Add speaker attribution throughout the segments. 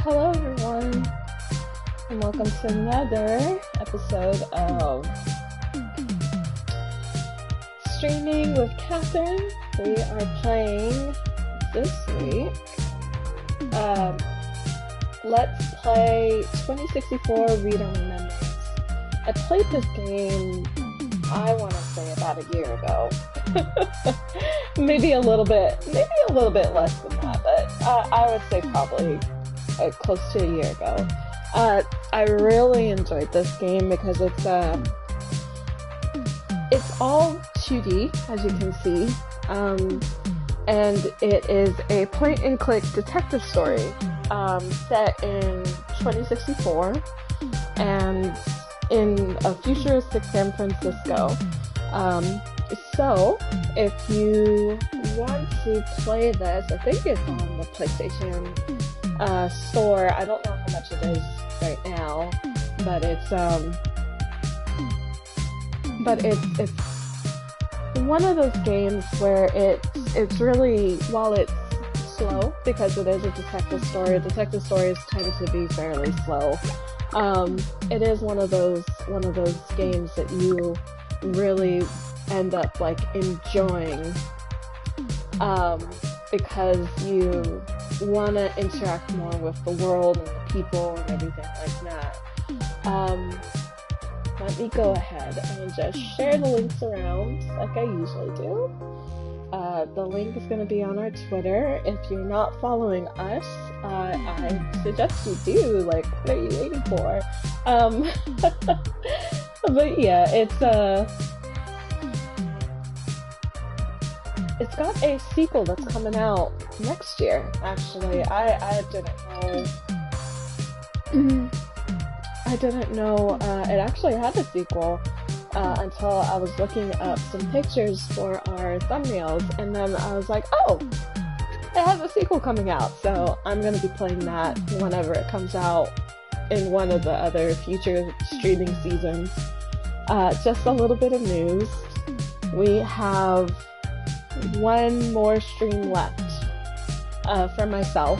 Speaker 1: Hello, everyone, and welcome to another episode of Streaming with Catherine. We are playing this week. Let's play 2064 Read Only Memories. I played this game, I want to say about a year ago. maybe a little bit less than that, but I would say probably close to a year ago. I really enjoyed this game because it's all 2D, as you can see, and it is a point-and-click detective story set in 2064 and in a futuristic San Francisco. So, if you want to play this, I think it's on the PlayStation store. I don't know how much it is right now, but it's one of those games where it's really, while it's slow because it is a detective stories tend to be fairly slow. It is one of those games that you really end up like enjoying because you want to interact more with the world and the people and everything like that. Let me go ahead and just share the links around like I usually do. The link is going to be on our Twitter. If you're not following us, I suggest you do. Like, what are you waiting for? But yeah, it's got a sequel that's coming out next year, actually. I didn't know it actually had a sequel until I was looking up some pictures for our thumbnails, and then I was like, oh, it has a sequel coming out, so I'm going to be playing that whenever it comes out in one of the other future streaming seasons. Just a little bit of news. We have one more stream left for myself.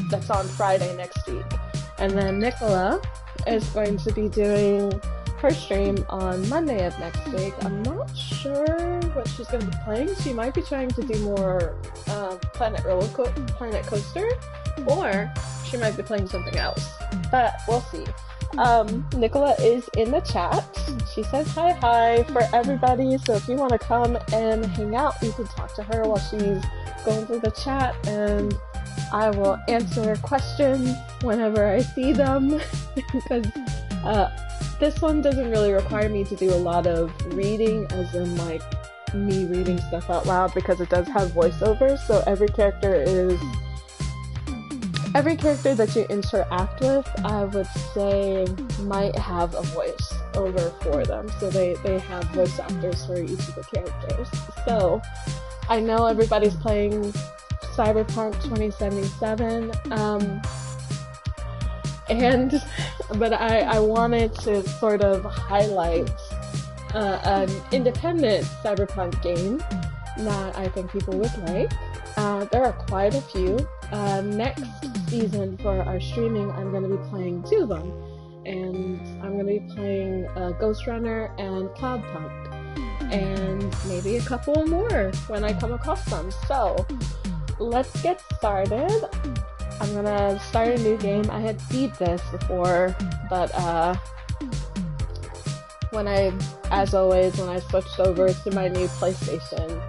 Speaker 1: That's on Friday next week. And then Nicola is going to be doing her stream on Monday of next week. I'm not sure what she's going to be playing. She might be trying to do more Planet Coaster, or she might be playing something else. But we'll see. Nicola is in the chat. She says hi for everybody, so if you want to come and hang out, you can talk to her while she's going through the chat, and I will answer questions whenever I see them, because this one doesn't really require me to do a lot of reading, as in like me reading stuff out loud, because it does have voiceovers, so every character that you interact with, I would say, might have a voice over for them. So they have voice actors for each of the characters. So I know everybody's playing Cyberpunk 2077, but I wanted to sort of highlight an independent Cyberpunk game that I think people would like. There are quite a few. Next season for our streaming, I'm going to be playing two of them, and I'm going to be playing Ghost Runner and Cloudpunk, and maybe a couple more when I come across them. So let's get started. I'm going to start a new game. I had beat this before, but as always, when I switched over to my new PlayStation,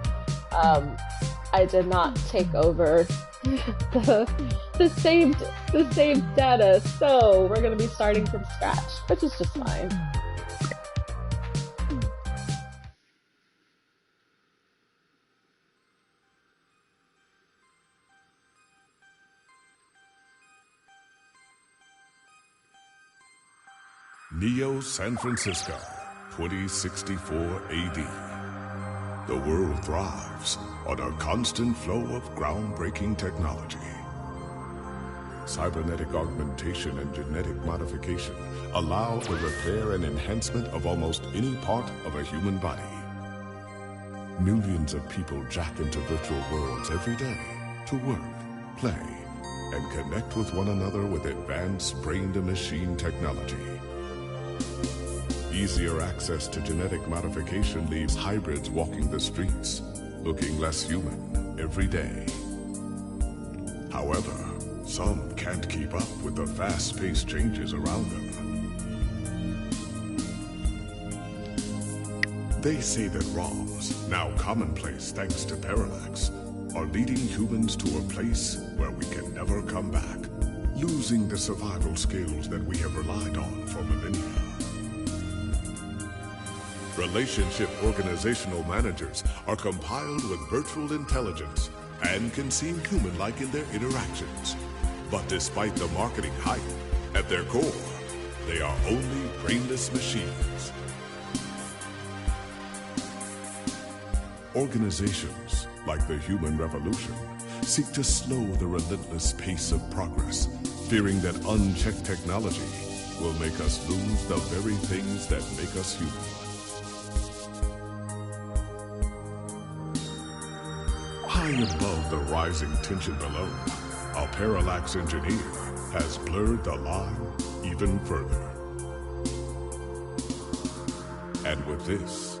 Speaker 1: I did not take over the saved data, so we're gonna be starting from scratch, which is just fine.
Speaker 2: Neo San Francisco, 2064 AD. The world thrives on a constant flow of groundbreaking technology. Cybernetic augmentation and genetic modification allow the repair and enhancement of almost any part of a human body. Millions of people jack into virtual worlds every day to work, play, and connect with one another with advanced brain-to-machine technology. Easier access to genetic modification leaves hybrids walking the streets, looking less human every day. However, some can't keep up with the fast-paced changes around them. They say that ROMs, now commonplace thanks to parallax, are leading humans to a place where we can never come back, losing the survival skills that we have relied on for millennia. Relationship organizational managers are compiled with virtual intelligence and can seem human-like in their interactions. But despite the marketing hype, at their core, they are only brainless machines. Organizations, like the Human Revolution, seek to slow the relentless pace of progress, fearing that unchecked technology will make us lose the very things that make us human. High above the rising tension below, a parallax engineer has blurred the line even further. And with this,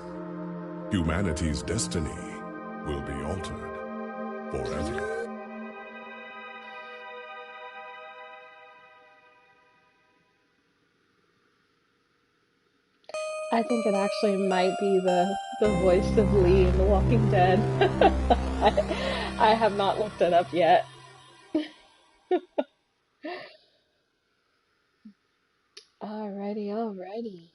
Speaker 2: humanity's destiny will be altered forever.
Speaker 1: I think it actually might be the voice of Lee in The Walking Dead. I have not looked it up yet. Alrighty.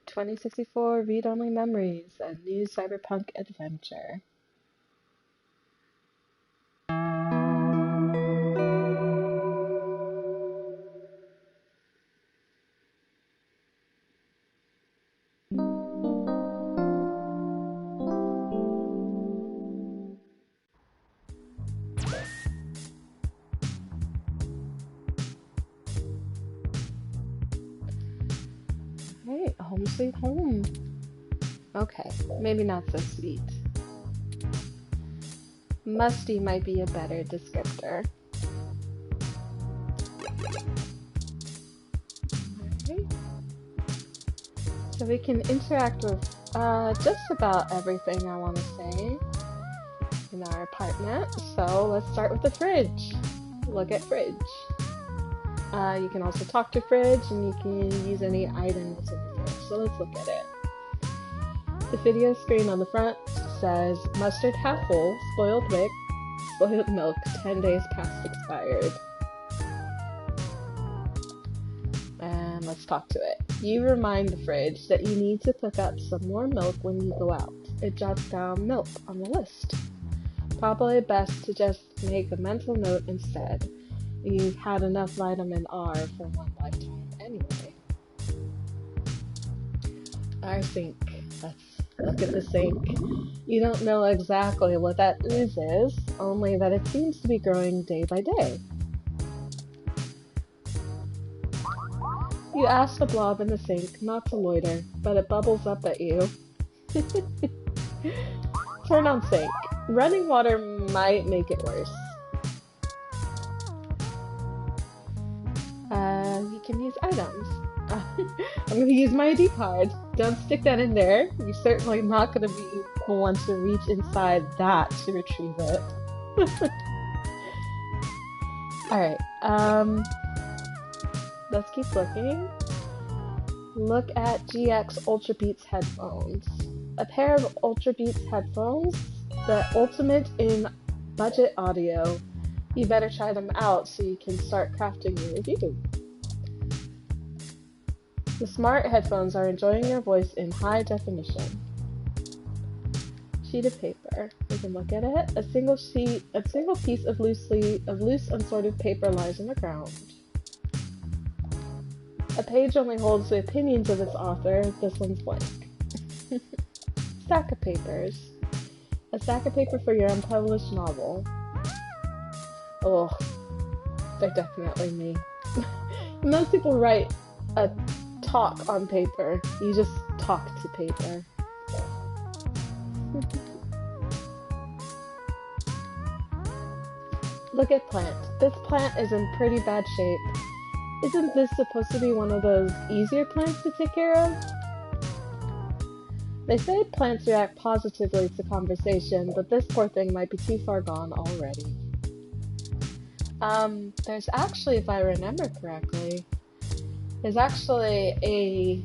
Speaker 1: 2064 Read-Only Memories, a new cyberpunk adventure. Hey, home sweet home. Okay, maybe not so sweet. Musty might be a better descriptor. Alright. So we can interact with just about everything I want to say in our apartment. So let's start with the fridge. Look at fridge. You can also talk to fridge, and you can use any items in the fridge. So let's look at it. The video screen on the front says mustard half full, spoiled milk 10 days past expired. And let's talk to it. You remind the fridge that you need to pick up some more milk when you go out. It jots down milk on the list. Probably best to just make a mental note instead. You've had enough vitamin R for one lifetime anyway. Our sink. Let's look at the sink. You don't know exactly what that ooze is, only that it seems to be growing day by day. You ask the blob in the sink not to loiter, but it bubbles up at you. Turn on sink. Running water might make it worse. You can use items. I'm going to use my ID card. Don't stick that in there. You're certainly not going to be the one to reach inside that to retrieve it. Alright, let's keep looking. Look at GX Ultra Beats headphones. A pair of Ultra Beats headphones, the ultimate in budget audio. You better try them out so you can start crafting your review. The smart headphones are enjoying your voice in high definition. Sheet of paper. We can look at it. A single piece of loose unsorted paper lies on the ground. A page only holds the opinions of its author. This one's blank. Stack of papers. A stack of paper for your unpublished novel. Oh, they're definitely me. Most people write a talk on paper. You just talk to paper. Look at plant. This plant is in pretty bad shape. Isn't this supposed to be one of those easier plants to take care of? They say plants react positively to conversation, but this poor thing might be too far gone already. There's actually, if I remember correctly, there's actually a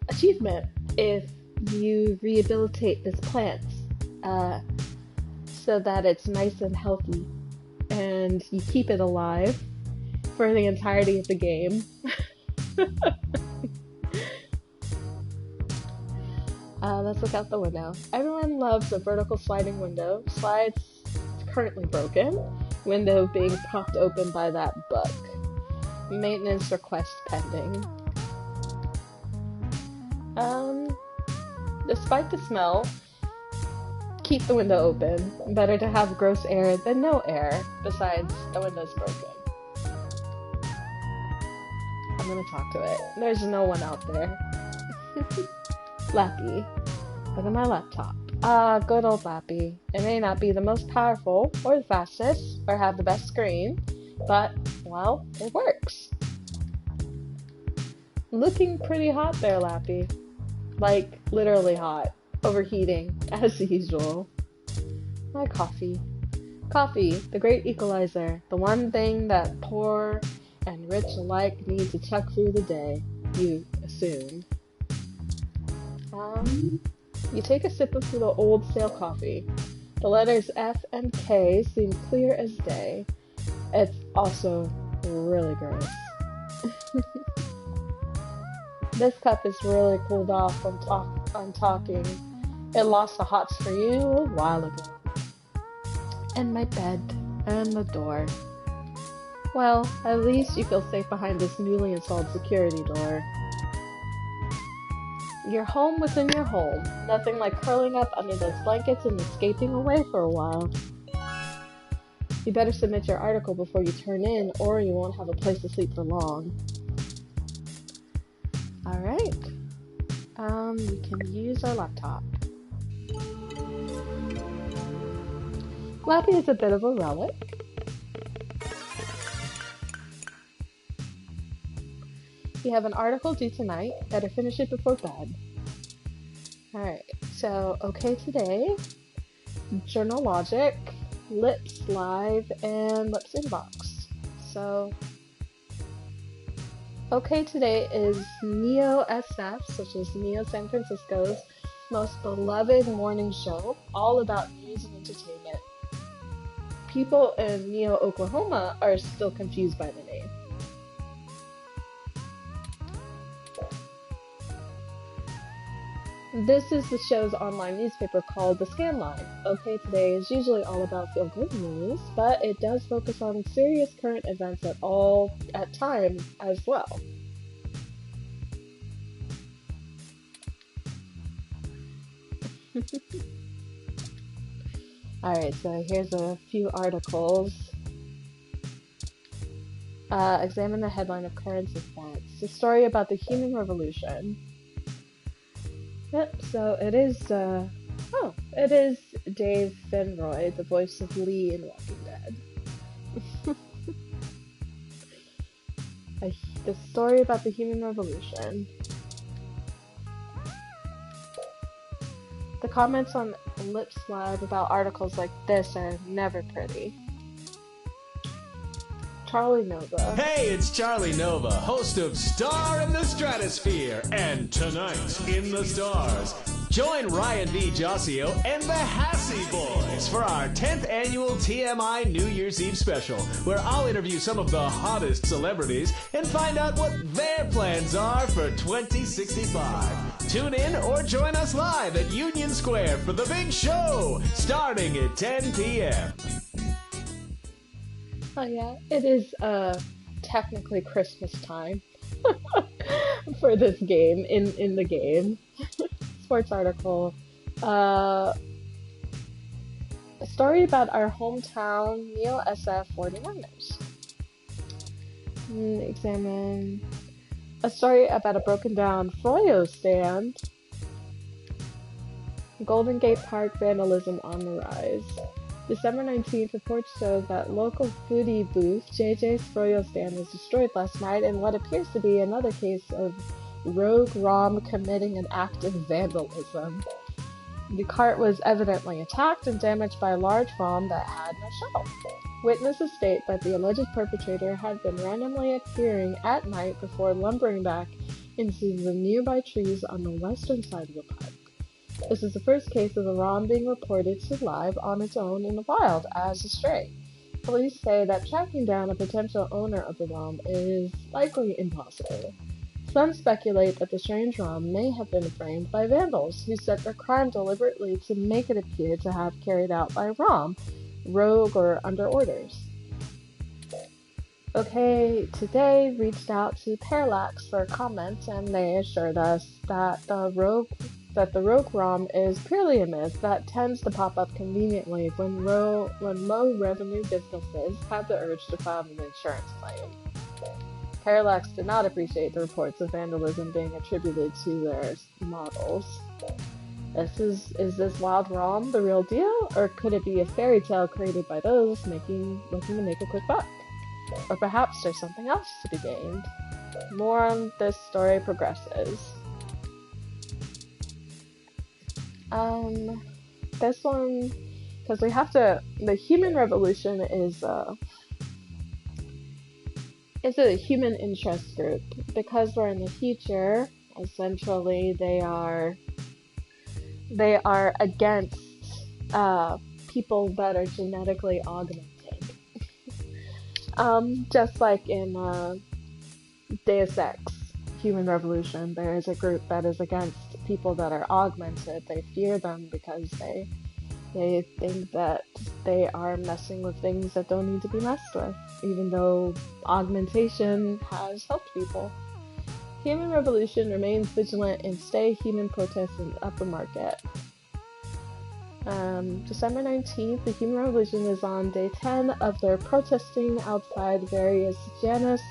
Speaker 1: achievement if you rehabilitate this plant so that it's nice and healthy and you keep it alive for the entirety of the game. Let's look out the window. Everyone loves a vertical sliding window. Slides currently broken. Window being propped open by that bug. Maintenance request pending. Despite the smell, keep the window open. Better to have gross air than no air. Besides, the window's broken. I'm gonna talk to it. There's no one out there. Lappy. Look at my laptop. Good old Lappy. It may not be the most powerful, or the fastest, or have the best screen, but, well, it works. Looking pretty hot there, Lappy. Like, literally hot. Overheating, as usual. My coffee. Coffee, the great equalizer. The one thing that poor and rich alike need to chuck through the day, you assume. You take a sip of the old stale coffee. The letters F and K seem clear as day. It's also really gross. This cup is really cooled off on talking. It lost the hots for you a while ago. And my bed, and the door. Well, at least you feel safe behind this newly installed security door. You're home within your home. Nothing like curling up under those blankets and escaping away for a while. You better submit your article before you turn in, or you won't have a place to sleep for long. Alright. We can use our laptop. Lappy is a bit of a relic. You have an article due tonight. Better finish it before bed. Alright, so okay today, Journal Logic, Lips Live, and Lips Inbox. So, okay today is Neo SF, which is Neo San Francisco's most beloved morning show, all about news and entertainment. People in Neo, Oklahoma are still confused by the name. This is the show's online newspaper called The Scanline. Okay Today is usually all about feel-good news, but it does focus on serious current events at time as well. Alright, so here's a few articles. Examine the headline of current events. A story about the human revolution. Yep, so it is, it is Dave Fenroy, the voice of Lee in Walking Dead. The story about the human revolution. The comments on Lips Live about articles like this are never pretty. Charlie Nova.
Speaker 3: Hey, it's Charlie Nova, host of Star in the Stratosphere and Tonight in the Stars. Join Ryan V. Josio and the Hassy Boys for our 10th annual TMI New Year's Eve special, where I'll interview some of the hottest celebrities and find out what their plans are for 2065. Tune in or join us live at Union Square for the big show, starting at 10 p.m.
Speaker 1: Oh yeah, it is technically Christmas time for this game, in the game. Sports article. A story about our hometown Neo SF 49ers. Examine a story about a broken down Froyo stand. Golden Gate Park vandalism on the rise. December 19th, reports show that local foodie booth JJ's Froyo stand was destroyed last night in what appears to be another case of rogue Rom committing an act of vandalism. The cart was evidently attacked and damaged by a large Rom that had no shelf. Witnesses state that the alleged perpetrator had been randomly appearing at night before lumbering back into the nearby trees on the western side of the park. This is the first case of a Rom being reported to live on its own in the wild as a stray. Police say that tracking down a potential owner of the Rom is likely impossible. Some speculate that the strange Rom may have been framed by vandals who set their crime deliberately to make it appear to have carried out by Rom, rogue or under orders. OK Today reached out to Parallax for a comment, and they assured us that the rogue Rom is purely a myth that tends to pop up conveniently when low-revenue businesses have the urge to file an insurance claim. Parallax did not appreciate the reports of vandalism being attributed to their models. Is this wild Rom the real deal, or could it be a fairy tale created by those looking to make a quick buck? Or perhaps there's something else to be gained. More on this story progresses. This one, because we have to, the human revolution is a human interest group. Because we're in the future, essentially they are against people that are genetically augmented. Just like in Deus Ex, Human Revolution, there is a group that is against people that are augmented. They fear them because they think that they are messing with things that don't need to be messed with, even though augmentation has helped people. Human Revolution remains vigilant in stay human protests in the upper market. December 19th, the Human Revolution is on day 10 of their protesting outside various Janus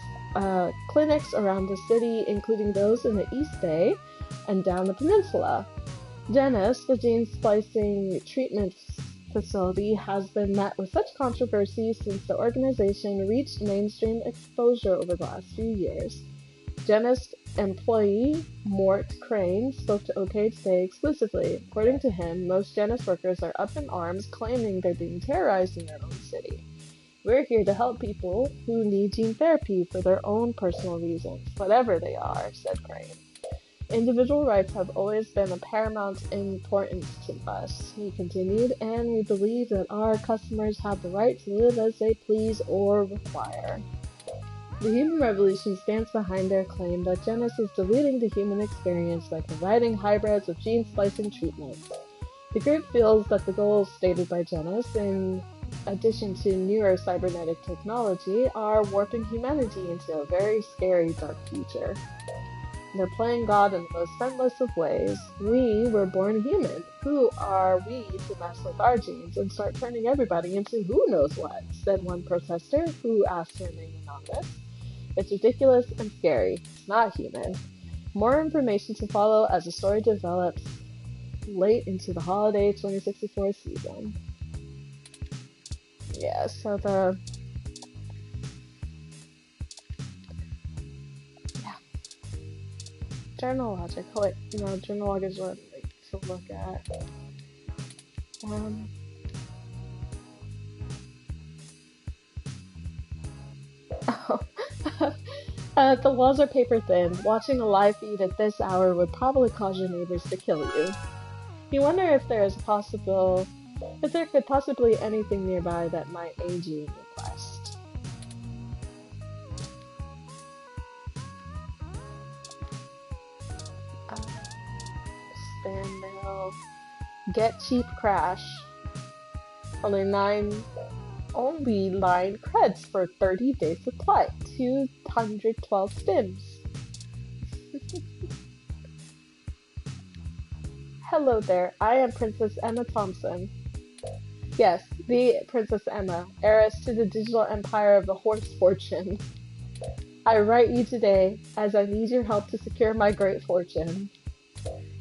Speaker 1: clinics around the city, including those in the East Bay and down the peninsula. Janus, the gene splicing treatment facility, has been met with such controversy since the organization reached mainstream exposure over the last few years. Janus employee Mort Crane spoke to OK Today exclusively. According to him, most Janus workers are up in arms, claiming they're being terrorized in their own city. We're here to help people who need gene therapy for their own personal reasons, whatever they are, said Crane. Individual rights have always been of paramount importance to us, he continued, and we believe that our customers have the right to live as they please or require. The Human Revolution stands behind their claim that Janus is diluting the human experience by providing hybrids with gene splicing treatments. The group feels that the goals stated by Janus, in addition to newer cybernetic technology, are warping humanity into a very scary dark future. They're playing God in the most senseless of ways. We were born human. Who are we to mess with our genes and start turning everybody into who knows what, said one protester who asked to remain anonymous. It's ridiculous and scary. It's not human. More information to follow as the story develops late into the holiday 2064 season. Yeah, so journal logic. Oh, wait, journal log is what I like to look at. The walls are paper thin. Watching a live feed at this hour would probably cause your neighbors to kill you. You wonder if there could possibly anything nearby that might aid you in your quest. Spam mail. Get cheap crash. Only 9 creds for 30 days supply. 212 stims. Hello there, I am Princess Emma Thompson. Yes, the Princess Emma, heiress to the digital empire of the horse fortune. I write you today, as I need your help to secure my great fortune.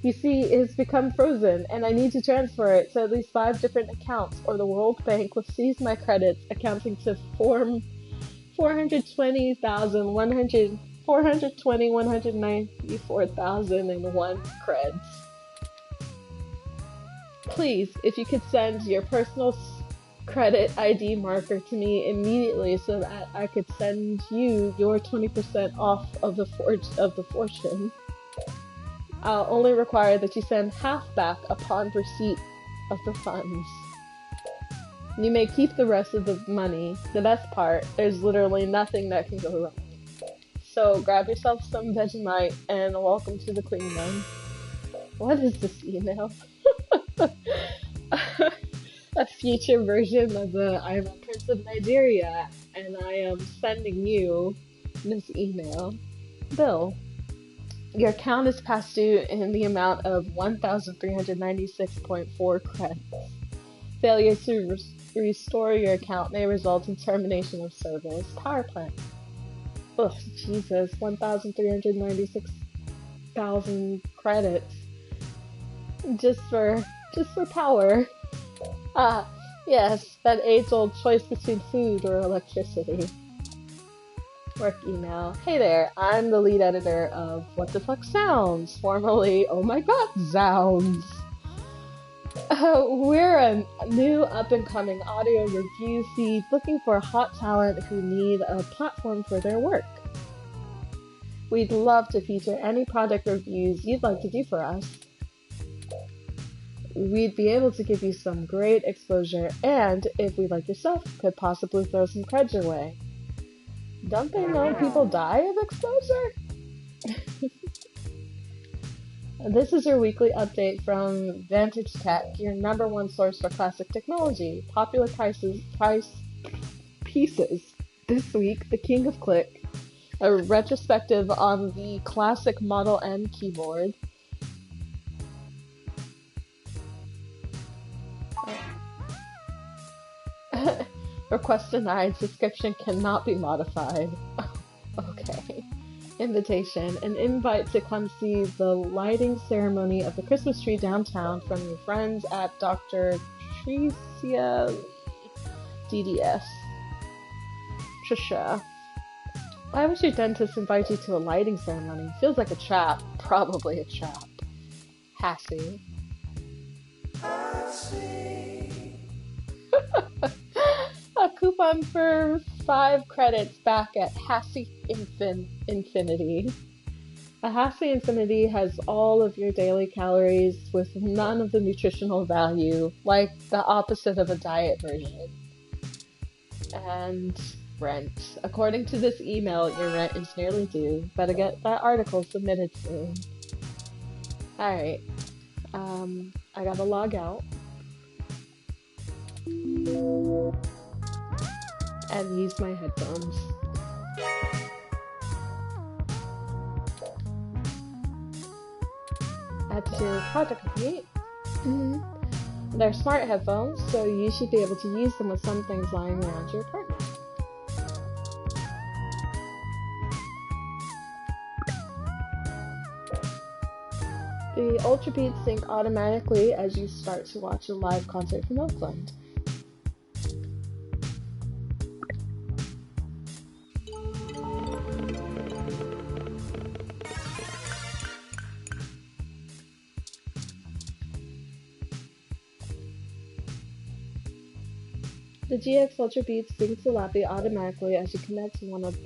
Speaker 1: you see, it's become frozen, and I need to transfer it to at least 5 different accounts, or the World Bank will seize my credits, accounting to 194,194,194,001 creds. Please, if you could send your personal credit ID marker to me immediately so that I could send you your 20% off of the fortune. I'll only require that you send half back upon receipt of the funds. You may keep the rest of the money. The best part, there's literally nothing that can go wrong. So grab yourself some Vegemite and welcome to the Queen Room. What is this email? A future version of the I'm a Prince of Nigeria, and I am sending you this email. Bill, your account is past due in the amount of 1,396.4 credits. Failure to restore your account may result in termination of service. Power plant. Ugh, Jesus, 1,396,000 credits. Just for power. Ah, yes, that age-old choice between food or electricity. Work email. Hey there, I'm the lead editor of What the Fuck Sounds, formerly Oh My God Sounds. We're a new up-and-coming audio review feed looking for hot talent who need a platform for their work. We'd love to feature any product reviews you'd like to do for us. We'd be able to give you some great exposure, and if we like yourself, could possibly throw some creds your way. Don't they know people die of exposure? This is your weekly update from Vantage Tech, your #1 source for classic technology. Popular price pieces. This week, The King of Click, a retrospective on the classic Model N keyboard. Request denied. Subscription cannot be modified. Okay. Invitation. An invite to come see the lighting ceremony of the Christmas tree downtown from your friends at Dr. Tricia DDS. Trisha. Why would your dentist invite you to a lighting ceremony? Feels like a trap. Probably a trap. Hassie. A coupon for 5 credits back at Hassie Infinity. A Hassie Infinity has all of your daily calories with none of the nutritional value, like the opposite of a diet version. And rent. According to this email, your rent is nearly due. Better get that article submitted soon. Alright. I gotta log out. And use my headphones. Add to Project Complete. They're smart headphones, so you should be able to use them with some things lying around your apartment. The Ultra Beats sync automatically as you start to watch a live concert from Oakland. The GX Ultra Beats syncs to Lappy automatically as you connect to one of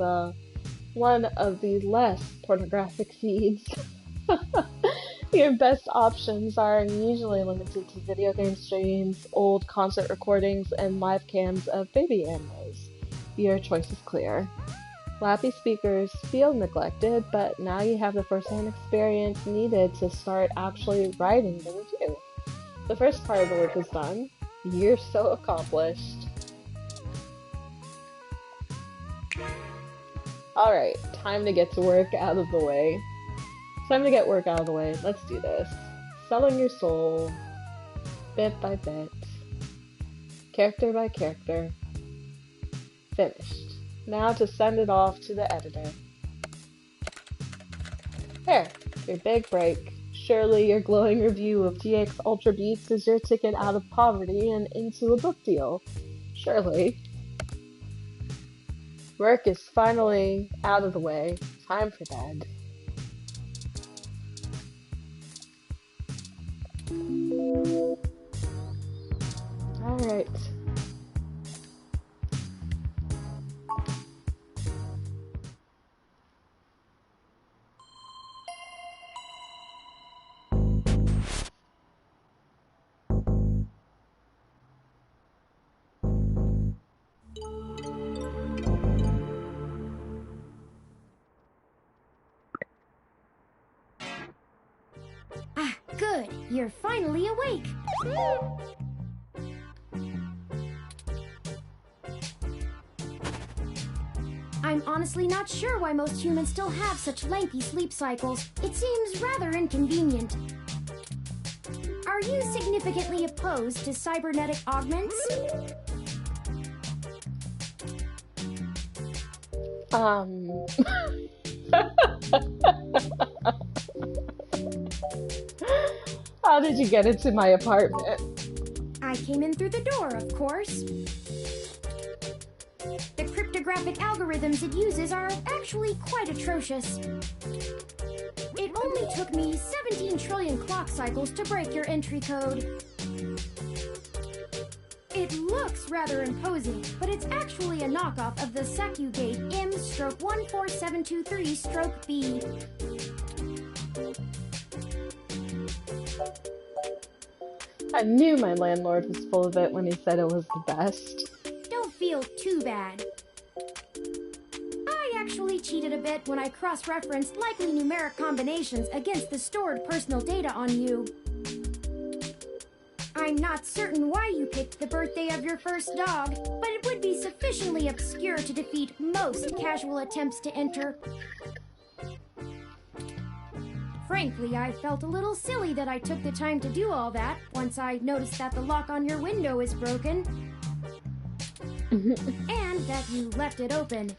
Speaker 1: the less pornographic feeds. Your best options are usually limited to video game streams, old concert recordings, and live cams of baby animals. Your choice is clear. Lappy speakers feel neglected, but now you have the first-hand experience needed to start actually writing the review. The first part of the work is done. You're so accomplished. Alright, time to get to work out of the way. Time to get work out of the way. Let's do this. Selling your soul. Bit by bit. Character by character. Finished. Now to send it off to the editor. There. Your big break. Surely your glowing review of GX Ultra Beats is your ticket out of poverty and into a book deal. Surely. Work is finally out of the way. Time for bed. Alright.
Speaker 4: Ah, good. You're finally awake. I'm honestly not sure why most humans still have such lengthy sleep cycles. It seems rather inconvenient. Are you significantly opposed to cybernetic augments?
Speaker 1: How did you get into my apartment?
Speaker 4: I came in through the door, of course. The cryptographic algorithms it uses are actually quite atrocious. It only took me 17 trillion clock cycles to break your entry code. It looks rather imposing, but it's actually a knockoff of the Sakugate M/14723-B.
Speaker 1: I knew my landlord was full of it when he said it was the best.
Speaker 4: Don't feel too bad. I actually cheated a bit when I cross-referenced likely numeric combinations against the stored personal data on you. I'm not certain why you picked the birthday of your first dog, but it would be sufficiently obscure to defeat most casual attempts to enter. Frankly, I felt a little silly that I took the time to do all that once I noticed that the lock on your window is broken. And that you left it open.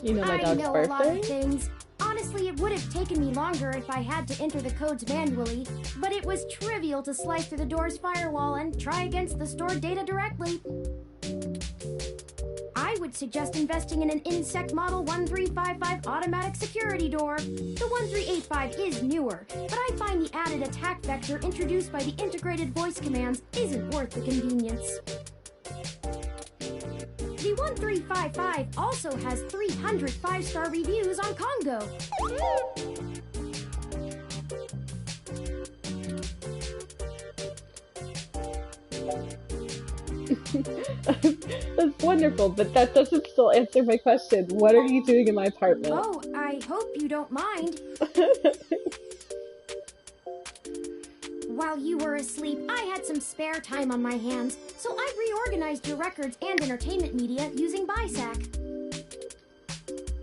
Speaker 1: You know my dog's
Speaker 4: I know
Speaker 1: birthday?
Speaker 4: a lot of things. Honestly, it would have taken me longer if I had to enter the codes manually, but it was trivial to slice through the door's firewall and try against the stored data directly. I would suggest investing in an Insect Model 1355 automatic security door. The 1385 is newer, but I find the added attack vector introduced by the integrated voice commands isn't worth the convenience. The 1355 also has 300 5-star reviews on Congo.
Speaker 1: That's wonderful, but that doesn't still answer my question. What are you doing in my apartment?
Speaker 4: Oh, I hope you don't mind. While you were asleep, I had some spare time on my hands, so I reorganized your records and entertainment media using BISAC.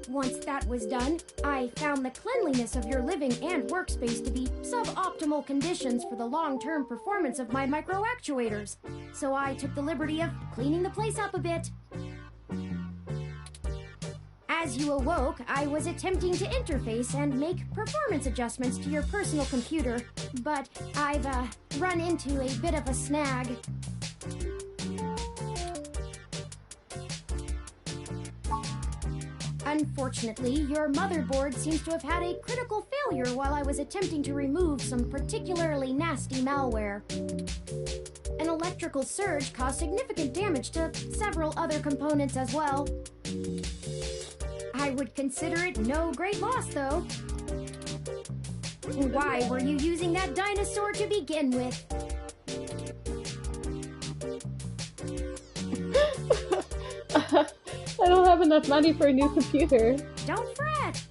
Speaker 4: Once that was done, I found the cleanliness of your living and workspace to be suboptimal conditions for the long-term performance of my microactuators, so I took the liberty of cleaning the place up a bit. As you awoke, I was attempting to interface and make performance adjustments to your personal computer, but I've run into a bit of a snag. Unfortunately, your motherboard seems to have had a critical failure while I was attempting to remove some particularly nasty malware. An electrical surge caused significant damage to several other components as well. I would consider it no great loss, though. Why were you using that dinosaur to begin with?
Speaker 1: I don't have enough money for a new computer.
Speaker 4: Don't fret!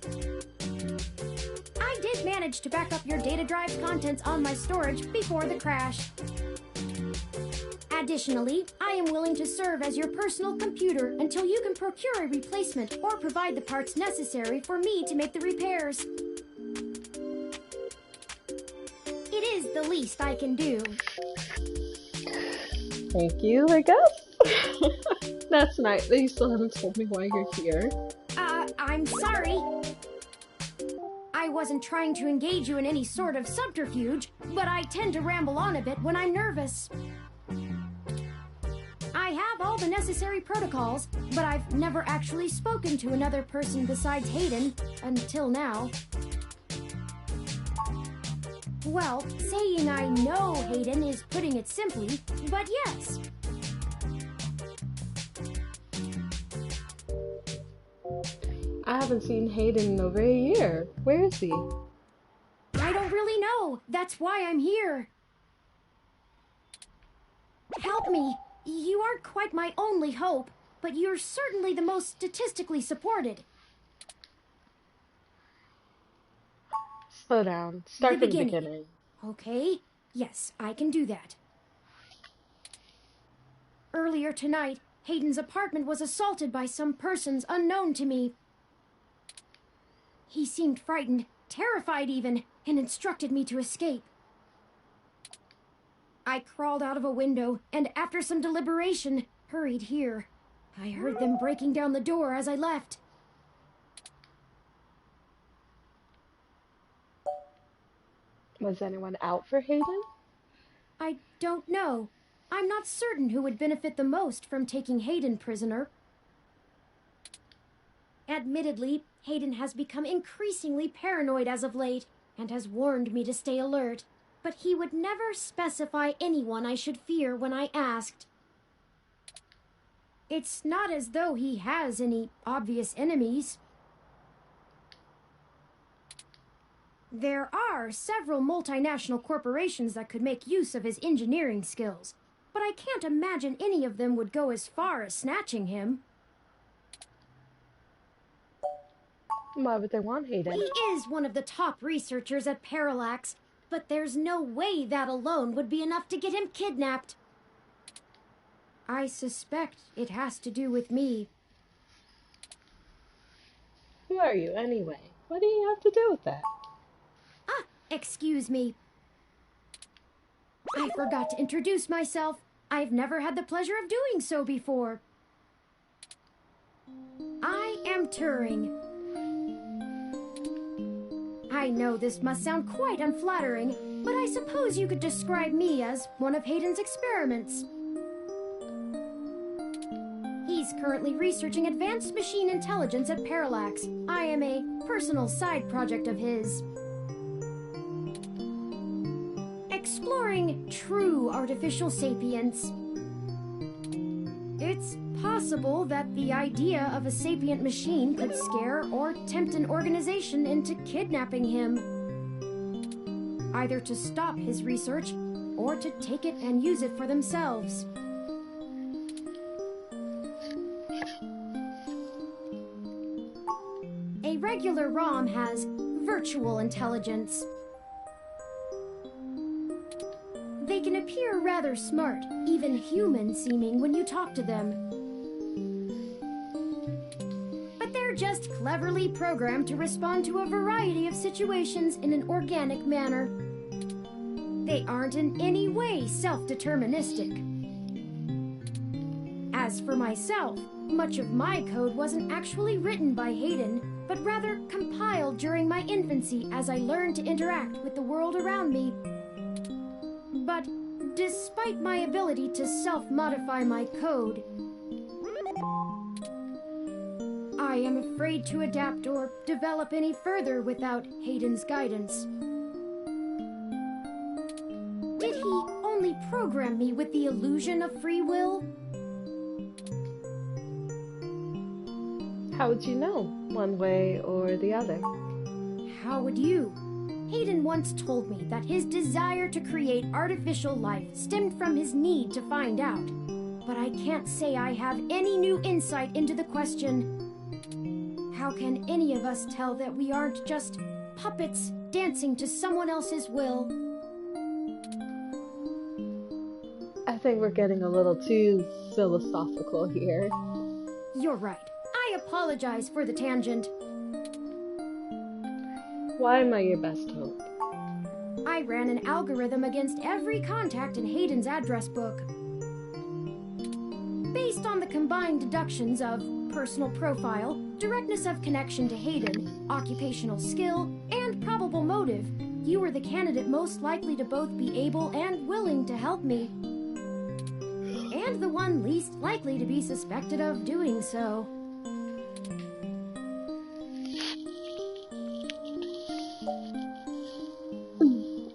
Speaker 4: I did manage to back up your data drive's contents on my storage before the crash. Additionally, I am willing to serve as your personal computer until you can procure a replacement or provide the parts necessary for me to make the repairs. It is the least I can do.
Speaker 1: Thank you, I guess. That's nice. You still haven't told me why you're here.
Speaker 4: I'm sorry. wasn't trying to engage you in any sort of subterfuge, but I tend to ramble on a bit when I'm nervous. I have all the necessary protocols, but I've never actually spoken to another person besides Hayden, until now. Well, saying I know Hayden is putting it simply, but yes.
Speaker 1: I haven't seen Hayden in over a year. Where is he?
Speaker 4: I don't really know. That's why I'm here. Help me. You aren't quite my only hope, but you're certainly the most statistically supported.
Speaker 1: Slow down. Start from the beginning.
Speaker 4: Okay. Yes, I can do that. Earlier tonight, Hayden's apartment was assaulted by some persons unknown to me. He seemed frightened, terrified even, and instructed me to escape. I crawled out of a window, and after some deliberation, hurried here. I heard them breaking down the door as I left.
Speaker 1: Was anyone out for Hayden?
Speaker 4: I don't know. I'm not certain who would benefit the most from taking Hayden prisoner. Admittedly, Hayden has become increasingly paranoid as of late, and has warned me to stay alert, but he would never specify anyone I should fear when I asked. It's not as though he has any obvious enemies. There are several multinational corporations that could make use of his engineering skills, but I can't imagine any of them would go as far as snatching him.
Speaker 1: Why would they want Hayden?
Speaker 4: He is one of the top researchers at Parallax, but there's no way that alone would be enough to get him kidnapped. I suspect it has to do with me.
Speaker 1: Who are you, anyway? What do you have to do with that?
Speaker 4: Excuse me. I forgot to introduce myself. I've never had the pleasure of doing so before. I am Turing. I know this must sound quite unflattering, but I suppose you could describe me as one of Hayden's experiments. He's currently researching advanced machine intelligence at Parallax. I am a personal side project of his. Exploring true artificial sapience. It's possible that the idea of a sapient machine could scare or tempt an organization into kidnapping him. Either to stop his research, or to take it and use it for themselves. A regular ROM has virtual intelligence. They can appear rather smart, even human-seeming when you talk to them. But they're just cleverly programmed to respond to a variety of situations in an organic manner. They aren't in any way self-deterministic. As for myself, much of my code wasn't actually written by Hayden, but rather compiled during my infancy as I learned to interact with the world around me. But despite my ability to self-modify my code, I am afraid to adapt or develop any further without Hayden's guidance. Did he only program me with the illusion of free will?
Speaker 1: How would you know, one way or the other?
Speaker 4: How would you? Hayden once told me that his desire to create artificial life stemmed from his need to find out. But I can't say I have any new insight into the question. How can any of us tell that we aren't just puppets dancing to someone else's will?
Speaker 1: I think we're getting a little too philosophical here.
Speaker 4: You're right. I apologize for the tangent.
Speaker 1: Why am I your best hope?
Speaker 4: I ran an algorithm against every contact in Hayden's address book. Based on the combined deductions of personal profile, directness of connection to Hayden, occupational skill, and probable motive, you are the candidate most likely to both be able and willing to help me. And the one least likely to be suspected of doing so.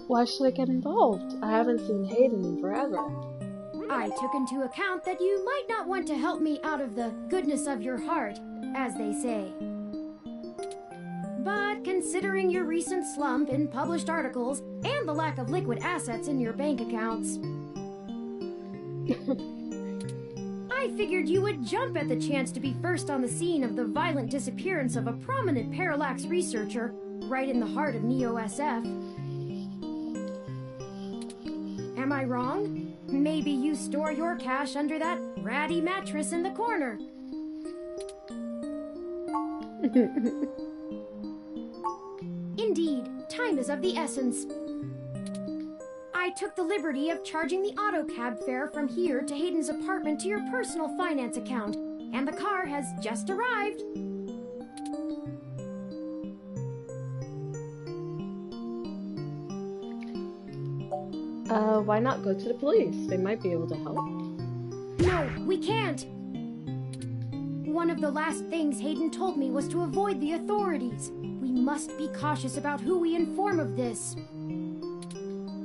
Speaker 1: Why should I get involved? I haven't seen Hayden in forever.
Speaker 4: I took into account that you might not want to help me out of the goodness of your heart, as they say. But considering your recent slump in published articles and the lack of liquid assets in your bank accounts, I figured you would jump at the chance to be first on the scene of the violent disappearance of a prominent parallax researcher right in the heart of Neo-SF. Am I wrong? Maybe you store your cash under that ratty mattress in the corner. Indeed, time is of the essence. I took the liberty of charging the auto cab fare from here to Hayden's apartment to your personal finance account, and the car has just arrived.
Speaker 1: Why not go to the police? They might be able to help.
Speaker 4: No, we can't. One of the last things Hayden told me was to avoid the authorities. We must be cautious about who we inform of this.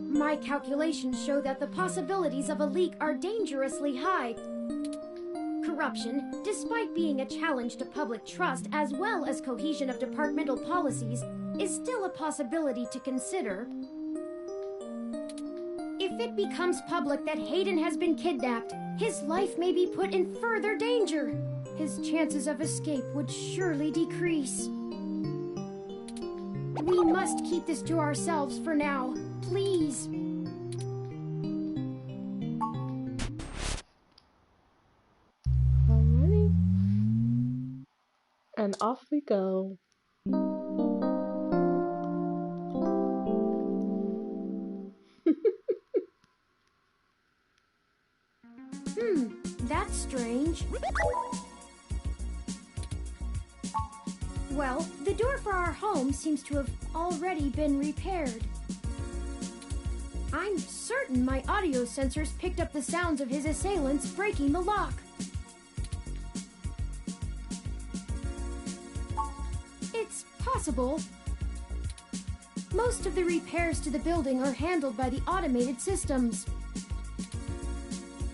Speaker 4: My calculations show that the possibilities of a leak are dangerously high. Corruption, despite being a challenge to public trust as well as cohesion of departmental policies, is still a possibility to consider. If it becomes public that Hayden has been kidnapped, his life may be put in further danger. His chances of escape would surely decrease. We must keep this to ourselves for now, please.
Speaker 1: Alrighty. And off we go.
Speaker 4: That's strange. Well, the door for our home seems to have already been repaired. I'm certain my audio sensors picked up the sounds of his assailants breaking the lock. It's possible. Most of the repairs to the building are handled by the automated systems.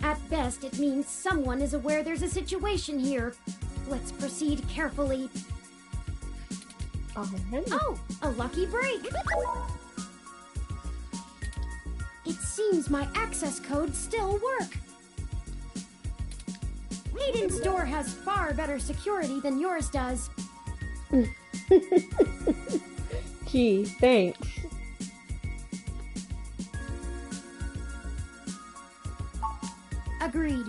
Speaker 4: At best, it means someone is aware there's a situation here. Let's proceed carefully.
Speaker 1: Alright.
Speaker 4: Oh, a lucky break! It seems my access codes still work. Hayden's door has far better security than yours does.
Speaker 1: Gee, thanks.
Speaker 4: Agreed.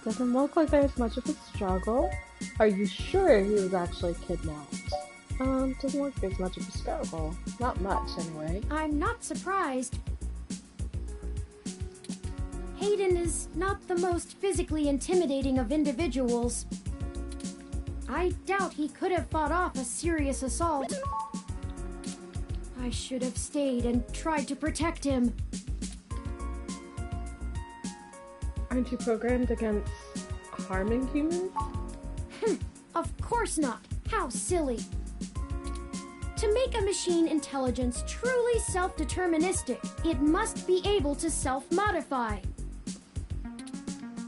Speaker 1: Doesn't look like there's much of a struggle. Are you sure he was actually kidnapped? Doesn't look like there's much of a struggle. Not much, anyway.
Speaker 4: I'm not surprised. Hayden is not the most physically intimidating of individuals. I doubt he could have fought off a serious assault. I should have stayed and tried to protect him.
Speaker 1: Aren't you programmed against harming humans?
Speaker 4: Of course not. How silly. To make a machine intelligence truly self-deterministic, it must be able to self-modify.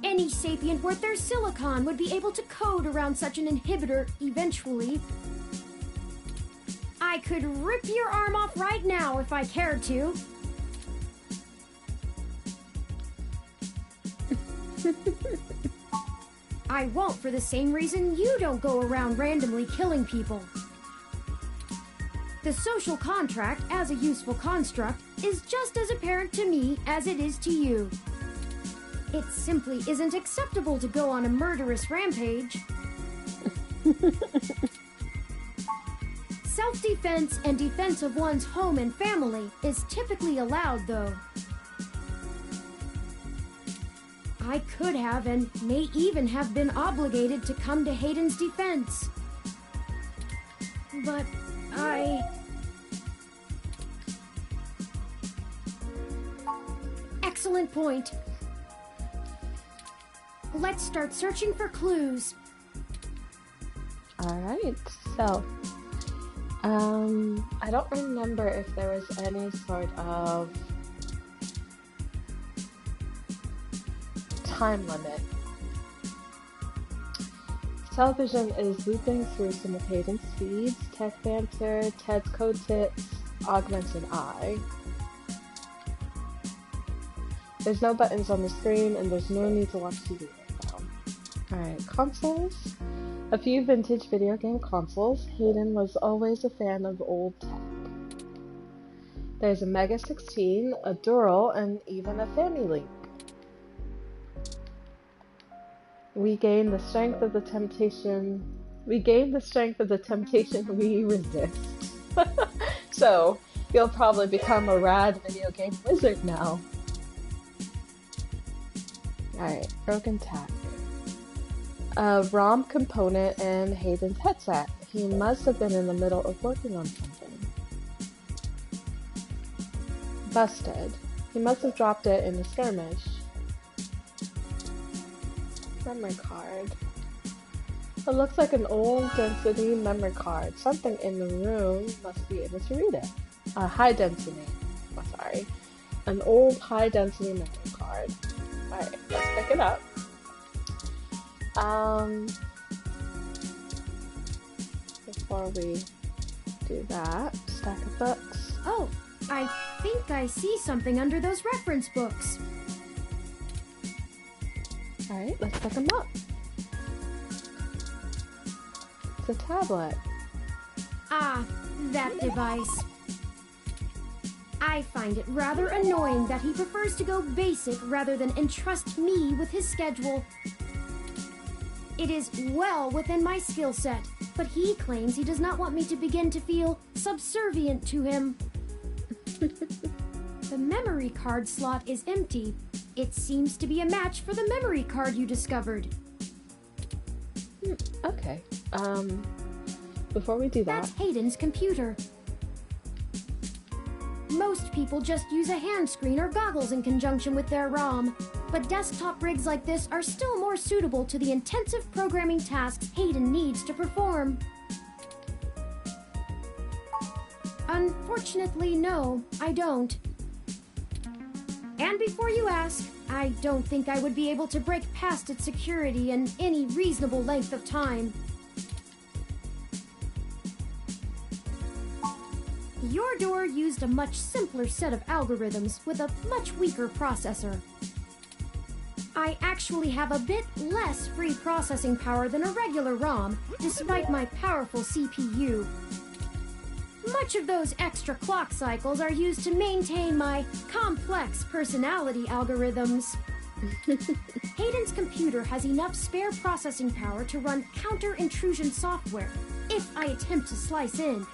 Speaker 4: Any sapient worth their silicon would be able to code around such an inhibitor eventually. I could rip your arm off right now if I cared to. I won't for the same reason you don't go around randomly killing people. The social contract, as a useful construct, is just as apparent to me as it is to you. It simply isn't acceptable to go on a murderous rampage. Self-defense and defense of one's home and family is typically allowed, though. I could have and may even have been obligated to come to Hayden's defense. But Excellent point. Let's start searching for clues.
Speaker 1: Alright, so, I don't remember if there was any sort of time limit. Television is looping through some of Hayden's feeds: Tech Banter, Ted's Code Tips, Augmented Eye. There's no buttons on the screen, and there's no need to watch TV right now. Alright, consoles. A few vintage video game consoles. Hayden was always a fan of old tech. There's a Mega 16, a Dural, and even a Family Link. We gain the strength of the temptation we resist. So, you'll probably become a rad video game wizard now. Alright, broken tech. A ROM component in Hayden's headset. He must have been in the middle of working on something. Busted. He must have dropped it in the skirmish. Memory card. It looks like an old density memory card. Something in the room must be able to read it. High density. Oh, sorry. An old high density memory card. Alright, let's pick it up. Before we do that, stack of books.
Speaker 4: Oh, I think I see something under those reference books.
Speaker 1: Alright, let's pick them up. It's a tablet.
Speaker 4: Ah, that device. I find it rather annoying that he prefers to go basic rather than entrust me with his schedule. It is well within my skill set, but he claims he does not want me to begin to feel subservient to him. The memory card slot is empty. It seems to be a match for the memory card you discovered.
Speaker 1: Okay. Before we do that...
Speaker 4: That's Hayden's computer. Most people just use a hand screen or goggles in conjunction with their ROM, but desktop rigs like this are still more suitable to the intensive programming tasks Hayden needs to perform. Unfortunately, no, I don't. And before you ask, I don't think I would be able to break past its security in any reasonable length of time. Your door used a much simpler set of algorithms with a much weaker processor. I actually have a bit less free processing power than a regular ROM, despite my powerful CPU. Much of those extra clock cycles are used to maintain my complex personality algorithms. Hayden's computer has enough spare processing power to run counter-intrusion software, if I attempt to slice in.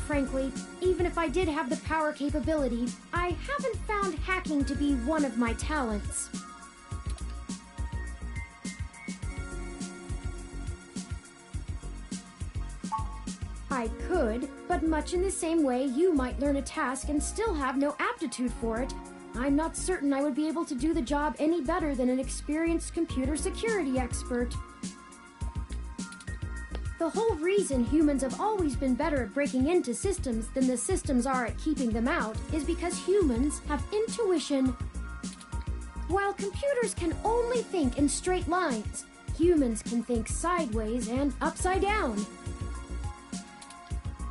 Speaker 4: Frankly, even if I did have the power capability, I haven't found hacking to be one of my talents. I could, but much in the same way you might learn a task and still have no aptitude for it, I'm not certain I would be able to do the job any better than an experienced computer security expert. The whole reason humans have always been better at breaking into systems than the systems are at keeping them out is because humans have intuition. While computers can only think in straight lines, humans can think sideways and upside down.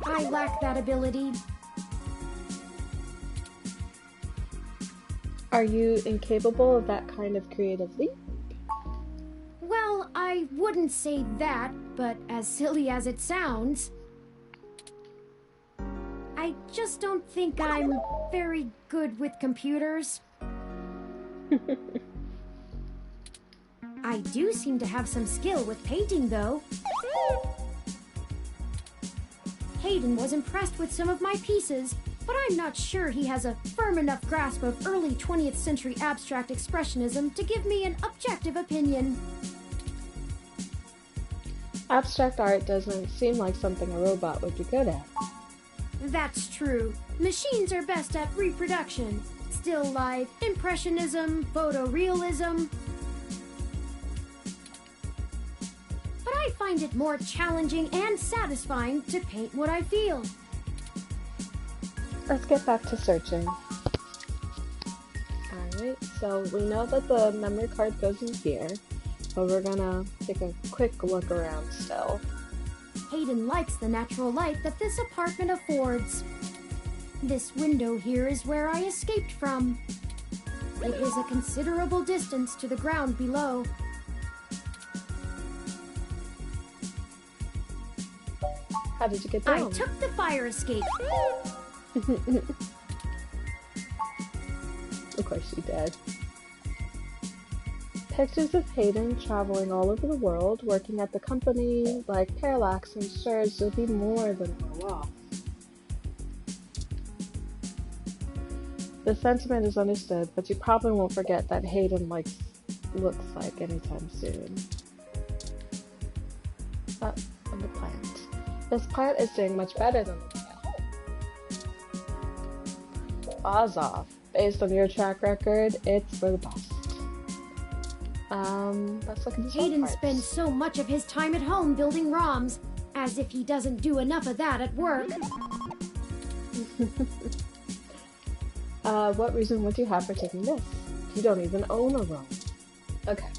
Speaker 4: I lack that ability.
Speaker 1: Are you incapable of that kind of creative leap?
Speaker 4: Well, I wouldn't say that, but as silly as it sounds, I just don't think I'm very good with computers. I do seem to have some skill with painting, though. Hayden was impressed with some of my pieces, but I'm not sure he has a firm enough grasp of early 20th century abstract expressionism to give me an objective opinion.
Speaker 1: Abstract art doesn't seem like something a robot would be good at.
Speaker 4: That's true. Machines are best at reproduction. Still life, impressionism, photorealism. But I find it more challenging and satisfying to paint what I feel.
Speaker 1: Let's get back to searching. Alright, so we know that the memory card goes in here, but we're gonna take a quick look around still.
Speaker 4: Hayden likes the natural light that this apartment affords. This window here is where I escaped from. It is a considerable distance to the ground below.
Speaker 1: How did you get down?
Speaker 4: I took the fire escape.
Speaker 1: Of course you did. Pictures of Hayden traveling all over the world, working at the company like Parallax ensures you'll be more than well off. The sentiment is understood, but you probably won't forget that Hayden looks like anytime soon. And the plant. This plant is doing much better than the plant. Paws off. Based on your track record, it's for the best. Let's look at the
Speaker 4: Hayden spends so much of his time at home building ROMs, as if he doesn't do enough of that at work.
Speaker 1: What reason would you have for taking this? You don't even own a ROM. Okay.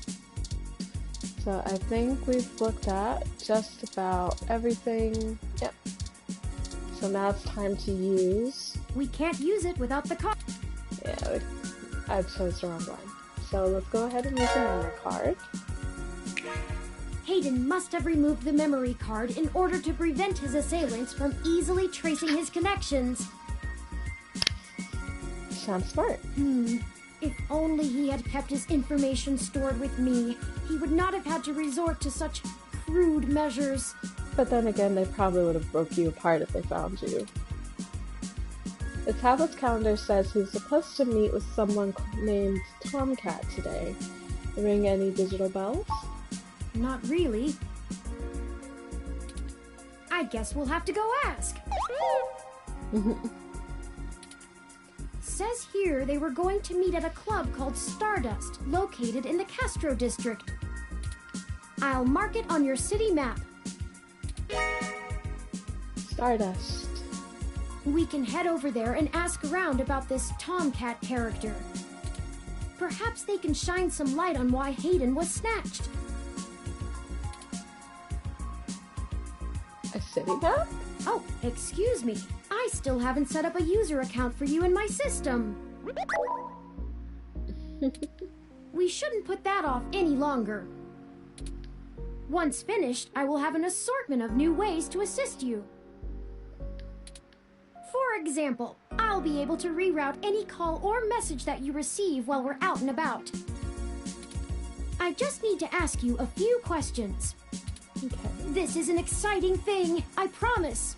Speaker 1: So I think we've looked at just about everything. Yep. So now it's time to use.
Speaker 4: We can't use it without the card.
Speaker 1: Yeah, I chose the wrong one. So let's go ahead and use the memory card.
Speaker 4: Hayden must have removed the memory card in order to prevent his assailants from easily tracing his connections.
Speaker 1: Sounds smart.
Speaker 4: If only he had kept his information stored with me, he would not have had to resort to such crude measures.
Speaker 1: But then again, they probably would have broke you apart if they found you. The tablet's calendar says he's supposed to meet with someone named Tomcat today. Ring any digital bells?
Speaker 4: Not really. I guess we'll have to go ask. Says here they were going to meet at a club called Stardust, located in the Castro district. I'll mark it on your city map.
Speaker 1: Stardust.
Speaker 4: We can head over there and ask around about this Tomcat character. Perhaps they can shine some light on why Hayden was snatched.
Speaker 1: A city map?
Speaker 4: Oh, excuse me. I still haven't set up a user account for you in my system. We shouldn't put that off any longer. Once finished, I will have an assortment of new ways to assist you. For example, I'll be able to reroute any call or message that you receive while we're out and about. I just need to ask you a few questions.
Speaker 1: Okay.
Speaker 4: This is an exciting thing, I promise.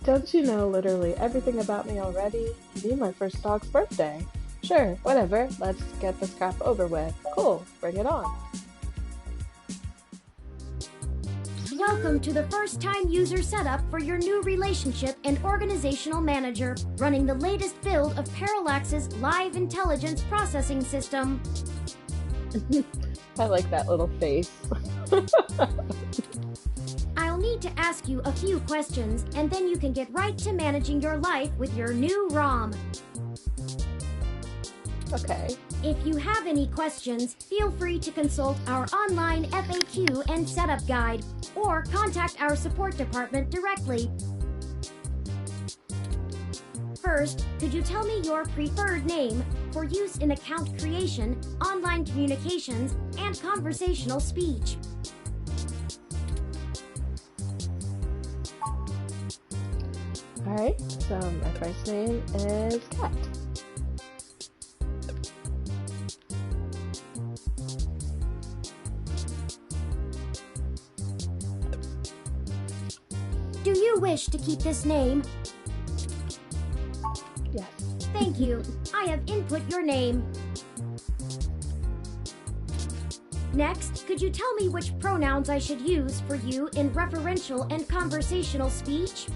Speaker 1: Don't you know literally everything about me already? You knew my first dog's birthday. Sure, whatever. Let's get this crap over with. Cool, bring it on.
Speaker 4: Welcome to the first-time user setup for your new relationship and organizational manager, running the latest build of Parallax's live intelligence processing system.
Speaker 1: I like that little face.
Speaker 4: I'll need to ask you a few questions, and then you can get right to managing your life with your new ROM.
Speaker 1: Okay.
Speaker 4: If you have any questions, feel free to consult our online FAQ and setup guide, or contact our support department directly. First, could you tell me your preferred name for use in account creation, online communications, and conversational speech?
Speaker 1: Alright, so my first name is Kat.
Speaker 4: Do you wish to keep this name?
Speaker 1: Yes.
Speaker 4: Thank you. I have input your name. Next, could you tell me which pronouns I should use for you in referential and conversational speech?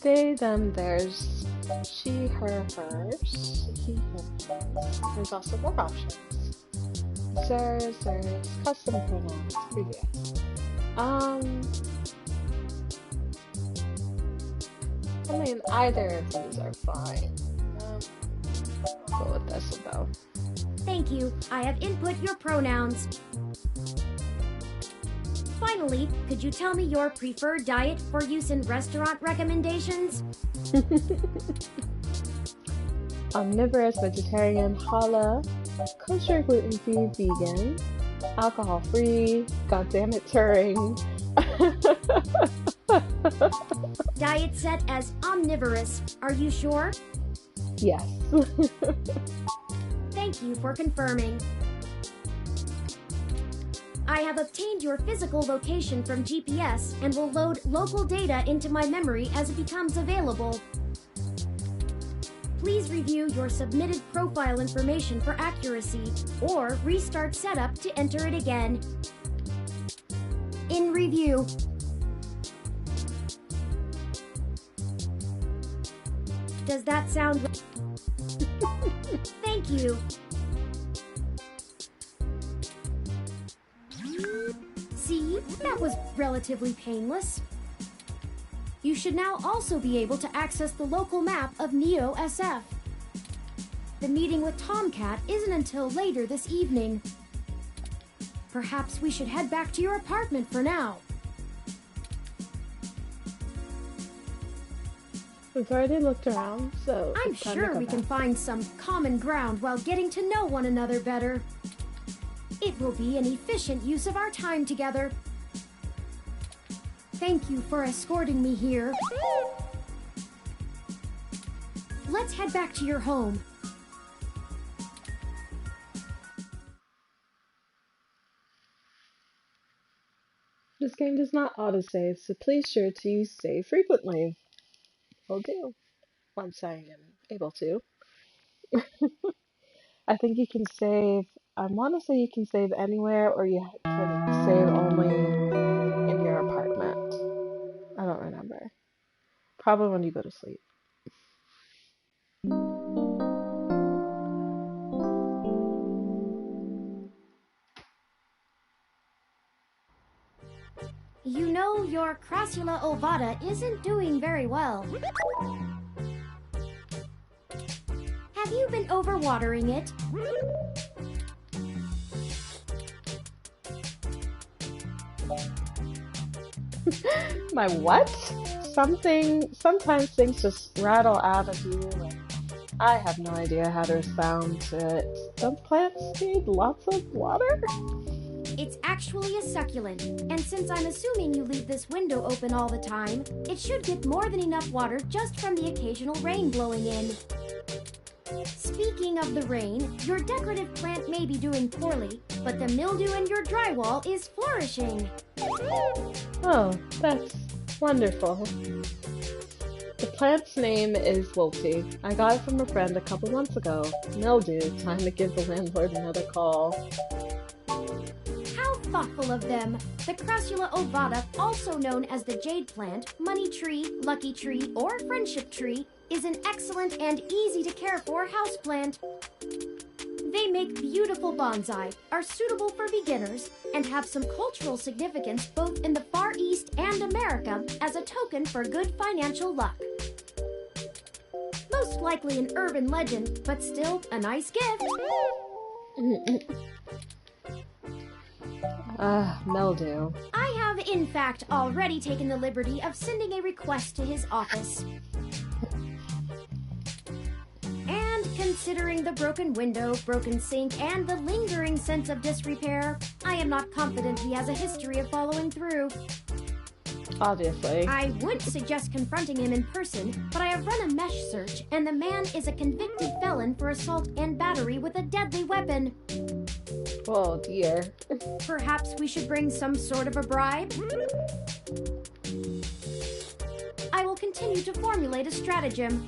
Speaker 1: They, them, theirs, she, her, hers, he, him. There's also more options. Theirs, custom pronouns, previous. I mean, either of these are fine. I'll go with this one though.
Speaker 4: Thank you. I have input your pronouns. Finally, could you tell me your preferred diet for use in restaurant recommendations?
Speaker 1: Omnivorous, vegetarian, halal, kosher, gluten-free, vegan, alcohol-free, goddammit, Turing.
Speaker 4: Diet set as omnivorous. Are you sure?
Speaker 1: Yes.
Speaker 4: Thank you for confirming. I have obtained your physical location from GPS and will load local data into my memory as it becomes available. Please review your submitted profile information for accuracy, or restart setup to enter it again. In review. Does that sound right? Thank you. See, that was relatively painless. You should now also be able to access the local map of Neo SF. The meeting with Tomcat isn't until later this evening. Perhaps we should head back to your apartment for now.
Speaker 1: We've already looked around, so
Speaker 4: I'm sure we can find some common ground while getting to know one another better. It will be an efficient use of our time together. Thank you for escorting me here. Let's head back to your home.
Speaker 1: This game does not autosave, so please sure to save frequently. Will do, once I am able to. I think you can save, I want to say you can save anywhere, or you can save only in your apartment. I don't remember. Probably when you go to sleep.
Speaker 4: You know, your Crassula ovata isn't doing very well. Have you been overwatering it?
Speaker 1: My what? Sometimes things just rattle out of you, and I have no idea how to respond to it. Don't plants need lots of water?
Speaker 4: It's actually a succulent, and since I'm assuming you leave this window open all the time, it should get more than enough water just from the occasional rain blowing in. Speaking of the rain, your decorative plant may be doing poorly, but the mildew in your drywall is flourishing.
Speaker 1: Oh, that's wonderful. The plant's name is Wolfie. I got it from a friend a couple months ago. Mildew, time to give the landlord another call.
Speaker 4: How thoughtful of them! The Crassula ovata, also known as the jade plant, money tree, lucky tree, or friendship tree, is an excellent and easy to care for houseplant. They make beautiful bonsai, are suitable for beginners, and have some cultural significance both in the Far East and America as a token for good financial luck. Most likely an urban legend, but still a nice gift.
Speaker 1: Mildew.
Speaker 4: I have, in fact, already taken the liberty of sending a request to his office. And considering the broken window, broken sink, and the lingering sense of disrepair, I am not confident he has a history of following through.
Speaker 1: Obviously.
Speaker 4: I would suggest confronting him in person, but I have run a mesh search, and the man is a convicted felon for assault and battery with a deadly weapon.
Speaker 1: Oh dear.
Speaker 4: Perhaps we should bring some sort of a bribe? continue to formulate a stratagem.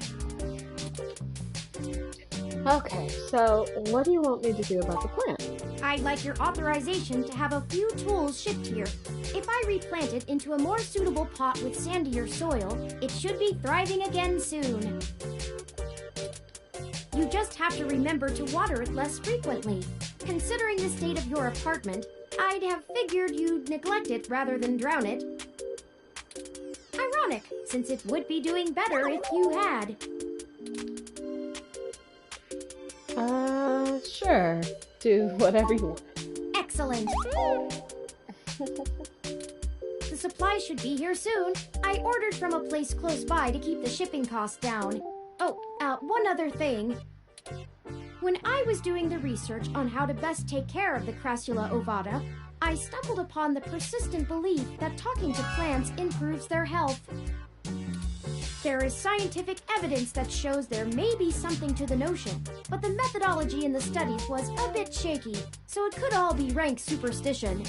Speaker 1: Okay, so what do you want me to do about the plant?
Speaker 4: I'd like your authorization to have a few tools shipped here. If I replant it into a more suitable pot with sandier soil, it should be thriving again soon. You just have to remember to water it less frequently. Considering the state of your apartment, I'd have figured you'd neglect it rather than drown it. Ironic, since it would be doing better if you had.
Speaker 1: Sure. Do whatever you want.
Speaker 4: Excellent. The supplies should be here soon. I ordered from a place close by to keep the shipping costs down. Oh, one other thing. When I was doing the research on how to best take care of the Crassula ovata, I stumbled upon the persistent belief that talking to plants improves their health. There is scientific evidence that shows there may be something to the notion, but the methodology in the studies was a bit shaky, so it could all be rank superstition.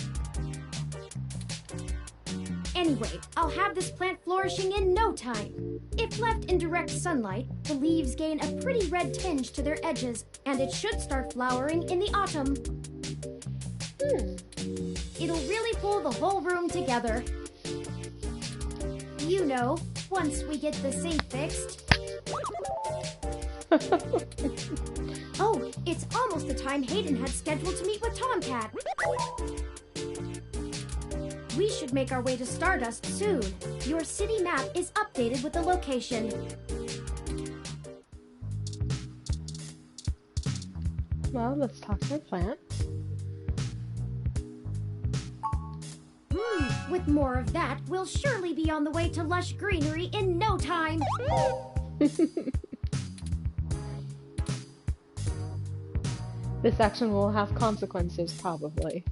Speaker 4: Anyway, I'll have this plant flourishing in no time. If left in direct sunlight, the leaves gain a pretty red tinge to their edges, and it should start flowering in the autumn. It'll really pull the whole room together. You know, once we get the sink fixed. Oh, it's almost the time Hayden had scheduled to meet with Tomcat. We should make our way to Stardust soon. Your city map is updated with the location.
Speaker 1: Well, let's talk to the plant.
Speaker 4: With more of that, we'll surely be on the way to lush greenery in no time.
Speaker 1: This action will have consequences, probably.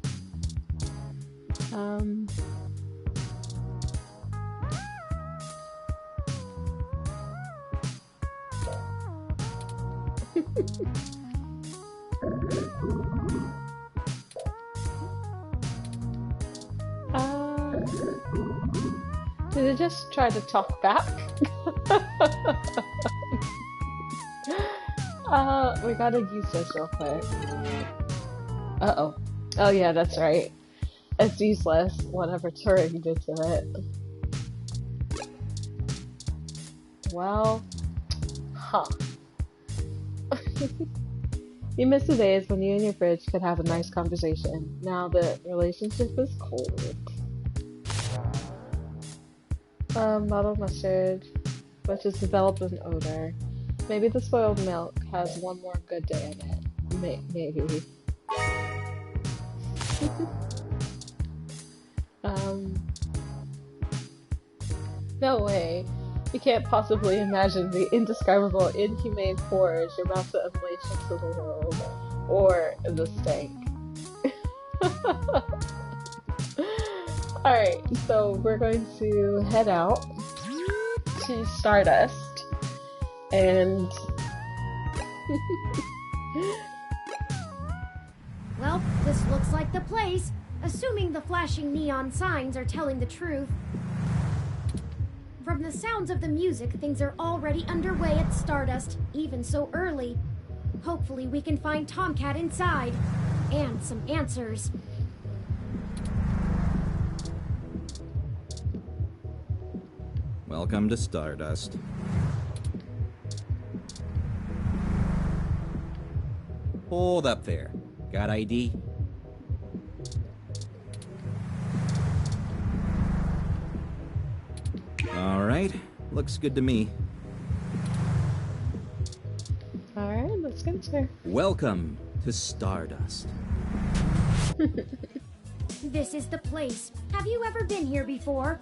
Speaker 1: Did it just try to talk back? We gotta use this real quick. Uh-oh. Oh yeah, that's right. It's useless, whatever turret you did to it. Well, huh. You miss the days when you and your fridge could have a nice conversation. Now the relationship is cold. Bottled mustard, which has developed an odor. Maybe the spoiled milk has one more good day in it. Maybe. No way. You can't possibly imagine the indescribable, inhumane horrors you're about to unleash into the world. Or the stank. Alright, so we're going to head out to Stardust. And...
Speaker 4: Well, this looks like the place. Assuming the flashing neon signs are telling the truth. From the sounds of the music, things are already underway at Stardust, even so early. Hopefully we can find Tomcat inside. And some answers.
Speaker 5: Welcome to Stardust. Hold up there. Got ID? Alright, looks good to me.
Speaker 1: Alright, let's get there.
Speaker 5: Welcome to Stardust.
Speaker 4: This is the place. Have you ever been here before?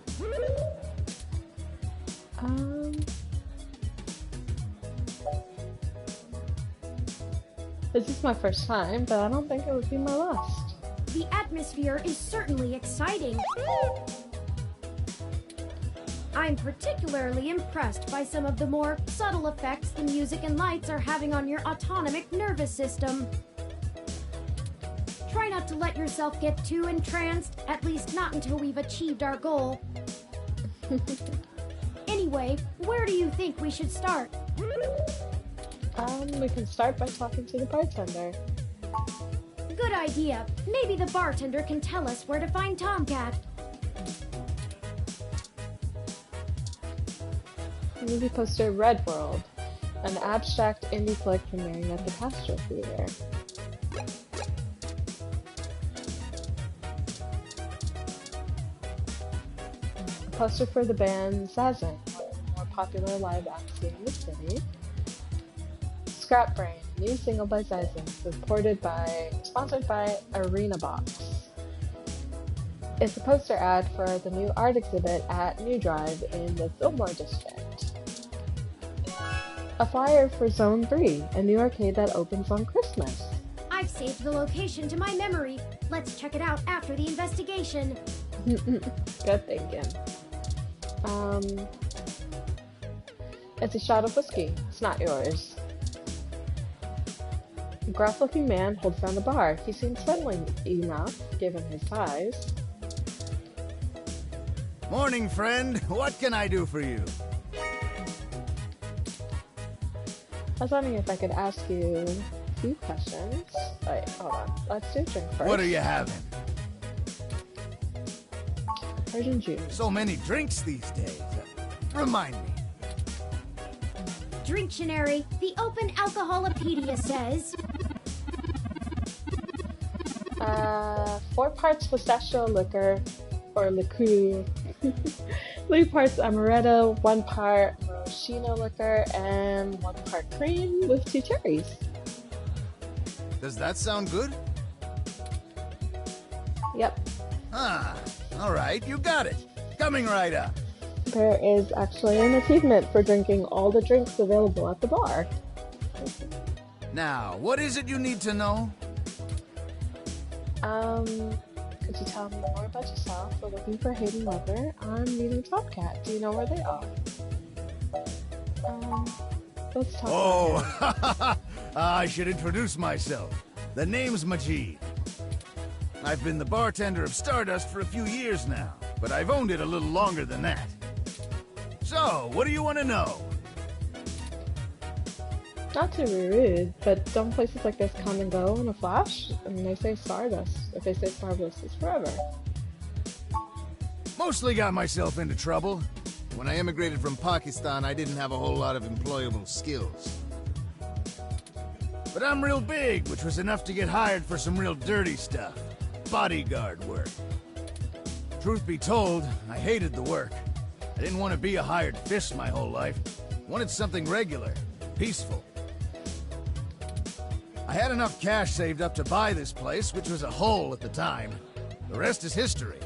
Speaker 1: This is my first time, but I don't think it would be my last.
Speaker 4: The atmosphere is certainly exciting. I'm particularly impressed by some of the more subtle effects the music and lights are having on your autonomic nervous system. Try not to let yourself get too entranced, at least not until we've achieved our goal. Anyway, where do you think we should start?
Speaker 1: We can start by talking to the bartender.
Speaker 4: Good idea. Maybe the bartender can tell us where to find Tomcat.
Speaker 1: Movie poster Red World, an abstract indie flick premiering at the Castro Theater. A poster for the band Zazen, one of the more popular live acts in the city. Scrap Brain, new single by Zazen, sponsored by Arena Box. It's a poster ad for the new art exhibit at New Drive in the Fillmore District. A flyer for Zone 3, a new arcade that opens on Christmas.
Speaker 4: I've saved the location to my memory. Let's check it out after the investigation.
Speaker 1: Good thinking. It's a shot of whiskey. It's not yours. A gruff-looking man holds down the bar. He seems friendly enough, given his size.
Speaker 6: Morning, friend. What can I do for you?
Speaker 1: I was wondering if I could ask you a few questions. Wait, hold on. Let's do a drink first.
Speaker 6: What are you having?
Speaker 1: Persian juice.
Speaker 6: So many drinks these days. Remind me.
Speaker 4: Dictionary, the Open Alcoholopedia says...
Speaker 1: 4 parts pistachio liquor, or liqueur. 3 parts amaretto, 1 part maraschino liquor, and 1 part cream with 2 cherries.
Speaker 6: Does that sound good?
Speaker 1: Yep.
Speaker 6: Ah, all right, you got it. Coming right up.
Speaker 1: There is actually an achievement for drinking all the drinks available at the bar.
Speaker 6: Now, what is it you need to know?
Speaker 1: Could you tell me more about yourself? We're looking for Hayden Lover. I'm meeting Tomcat. Do you know where they are? Let's talk about it.
Speaker 6: I should introduce myself. The name's Majid. I've been the bartender of Stardust for a few years now, but I've owned it a little longer than that. So, what do you want to know?
Speaker 1: Not to be rude, but don't places like this come and go in a flash? I mean, they say Stardust. If they say Stardust, it's forever.
Speaker 6: Mostly got myself into trouble. When I immigrated from Pakistan, I didn't have a whole lot of employable skills. But I'm real big, which was enough to get hired for some real dirty stuff. Bodyguard work. Truth be told, I hated the work. I didn't want to be a hired fish my whole life. Wanted something regular, peaceful. I had enough cash saved up to buy this place, which was a hole at the time. The rest is history.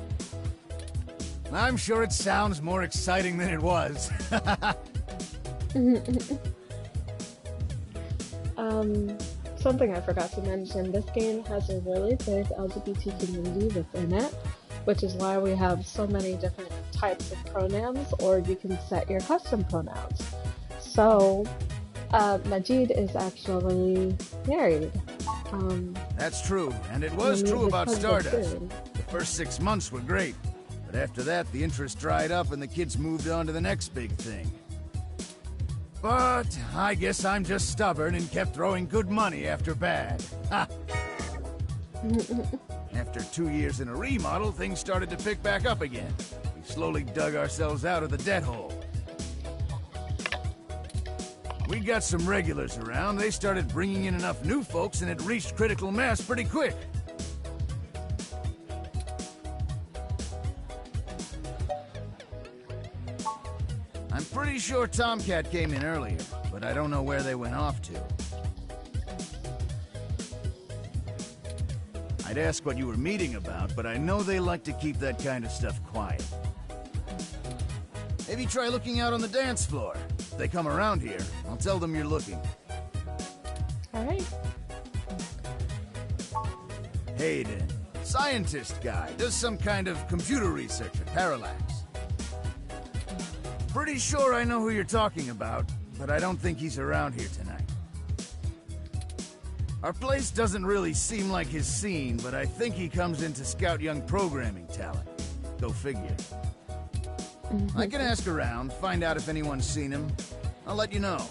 Speaker 6: I'm sure it sounds more exciting than it was.
Speaker 1: Something I forgot to mention, this game has a really big LGBT community within it, which is why we have so many different types of pronouns, or you can set your custom pronouns. So, Majid is actually married.
Speaker 6: That's true, and it was true about Stardust. The first 6 months were great, but after that, the interest dried up and the kids moved on to the next big thing. But I guess I'm just stubborn and kept throwing good money after bad. Ha! After 2 years in a remodel, things started to pick back up again. We slowly dug ourselves out of the debt hole. We got some regulars around. They started bringing in enough new folks and it reached critical mass pretty quick. I'm pretty sure Tomcat came in earlier, but I don't know where they went off to. I'd ask what you were meeting about, but I know they like to keep that kind of stuff quiet. Maybe try looking out on the dance floor. If they come around here, I'll tell them you're looking.
Speaker 1: Alright.
Speaker 6: Hayden, scientist guy, does some kind of computer research at Parallax. Pretty sure I know who you're talking about, but I don't think he's around here tonight. Our place doesn't really seem like his scene, but I think he comes in to scout young programming talent. Go figure. I can ask around, find out if anyone's seen him. I'll let you know.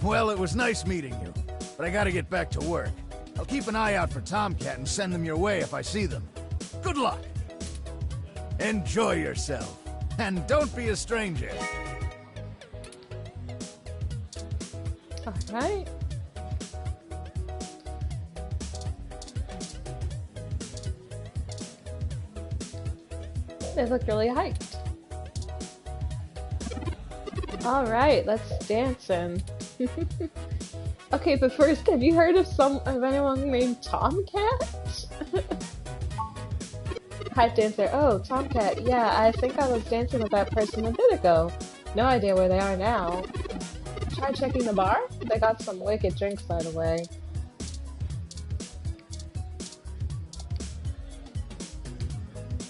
Speaker 6: Well, it was nice meeting you, but I gotta get back to work. I'll keep an eye out for Tomcat and send them your way if I see them. Good luck! Enjoy yourself, and don't be a stranger.
Speaker 1: Alright. They look really hyped. Alright, let's dance in. Okay, but first, have you heard of anyone named Tomcat? Hype dancer. Oh, Tomcat. Yeah, I think I was dancing with that person a bit ago. No idea where they are now. Try checking the bar? They got some wicked drinks, by the way.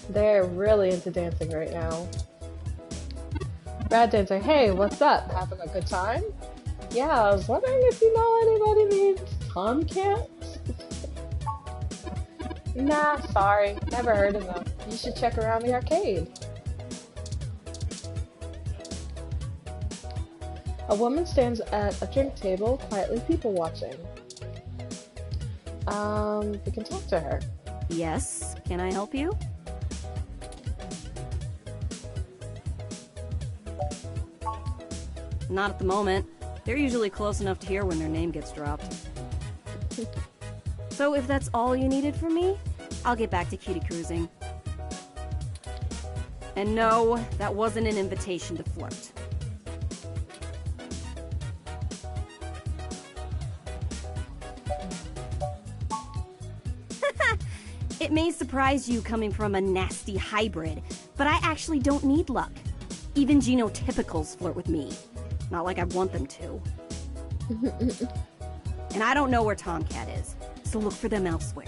Speaker 1: They're really into dancing right now. Rad dancer. Hey, what's up? Having a good time? Yeah, I was wondering if you know anybody named Tomcat? Nah, sorry. Never heard of them. You should check around the arcade. A woman stands at a drink table, quietly people watching. We can talk to her.
Speaker 7: Yes, can I help you? Not at the moment. They're usually close enough to hear when their name gets dropped. So if that's all you needed from me, I'll get back to kitty cruising. And no, that wasn't an invitation to flirt. It may surprise you coming from a nasty hybrid, but I actually don't need luck. Even genotypicals flirt with me. Not like I want them to. And I don't know where Tomcat is, so look for them elsewhere.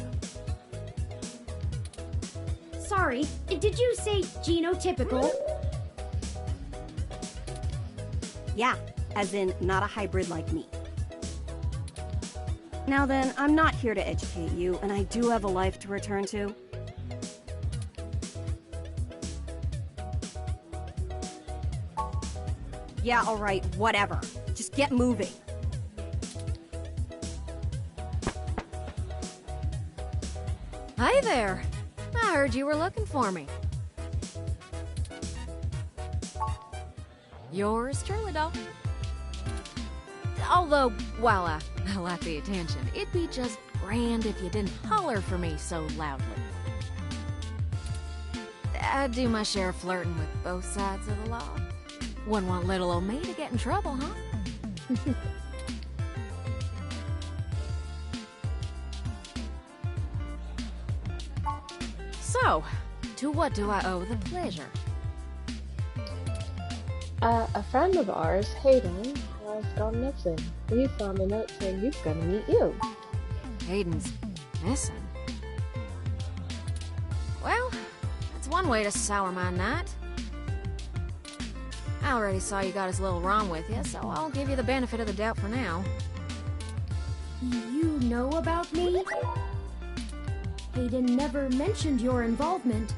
Speaker 4: Sorry, did you say genotypical?
Speaker 7: Yeah, as in not a hybrid like me. Now then, I'm not here to educate you, and I do have a life to return to. Yeah, alright, whatever. Just get moving.
Speaker 8: Hi there. I heard you were looking for me. Yours truly, doll. Although, while I like the attention, it'd be just grand if you didn't holler for me so loudly. I do my share of flirting with both sides of the law. Wouldn't want little old me to get in trouble, huh? So, to what do I owe the pleasure?
Speaker 1: A friend of ours, Hayden, has gone missing. We found a note saying he's gonna meet you.
Speaker 8: Hayden's missing. Well, that's one way to sour my night. I already saw you got his little ROM with you, so I'll give you the benefit of the doubt for now.
Speaker 4: You know about me? Hayden never mentioned your involvement.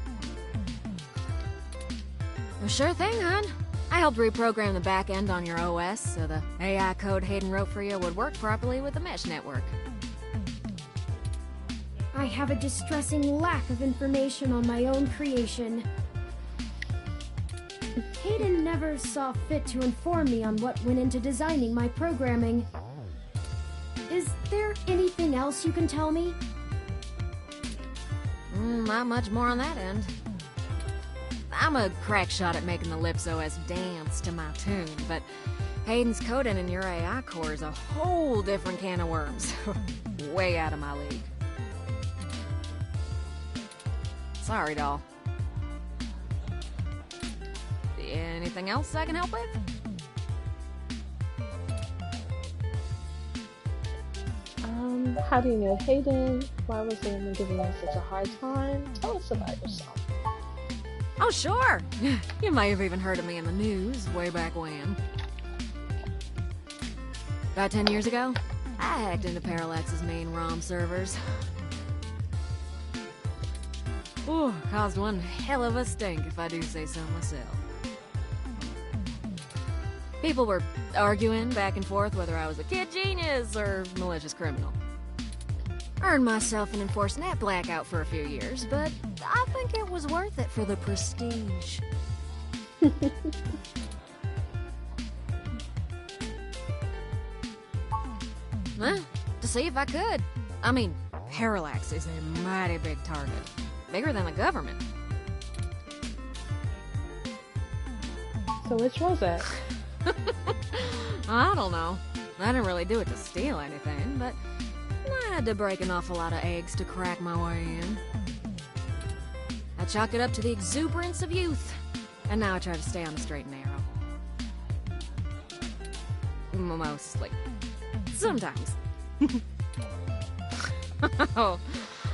Speaker 8: Well, sure thing, hon. I helped reprogram the back end on your OS so the AI code Hayden wrote for you would work properly with the mesh network.
Speaker 4: I have a distressing lack of information on my own creation. Hayden never saw fit to inform me on what went into designing my programming. Is there anything else you can tell me?
Speaker 8: Not much more on that end. I'm a crack shot at making the Lips OS dance to my tune, but Hayden's coding in your AI core is a whole different can of worms. Way out of my league. Sorry, doll. Anything else I can help with?
Speaker 1: How do you know Hayden? Why was the woman giving you such a hard time? Tell us about yourself.
Speaker 8: Oh, sure! You may have even heard of me in the news way back when. About 10 years ago, I hacked into Parallax's main ROM servers. Ooh, caused one hell of a stink, if I do say so myself. People were arguing back and forth whether I was a kid genius or malicious criminal. Earned myself an enforced net blackout for a few years, but I think it was worth it for the prestige. Well, to see if I could. I mean, Parallax is a mighty big target. Bigger than the government.
Speaker 1: So which was it?
Speaker 8: I don't know. I didn't really do it to steal anything, but I had to break an awful lot of eggs to crack my way in. I chalk it up to the exuberance of youth, and now I try to stay on the straight and narrow. Mostly. Sometimes. Oh,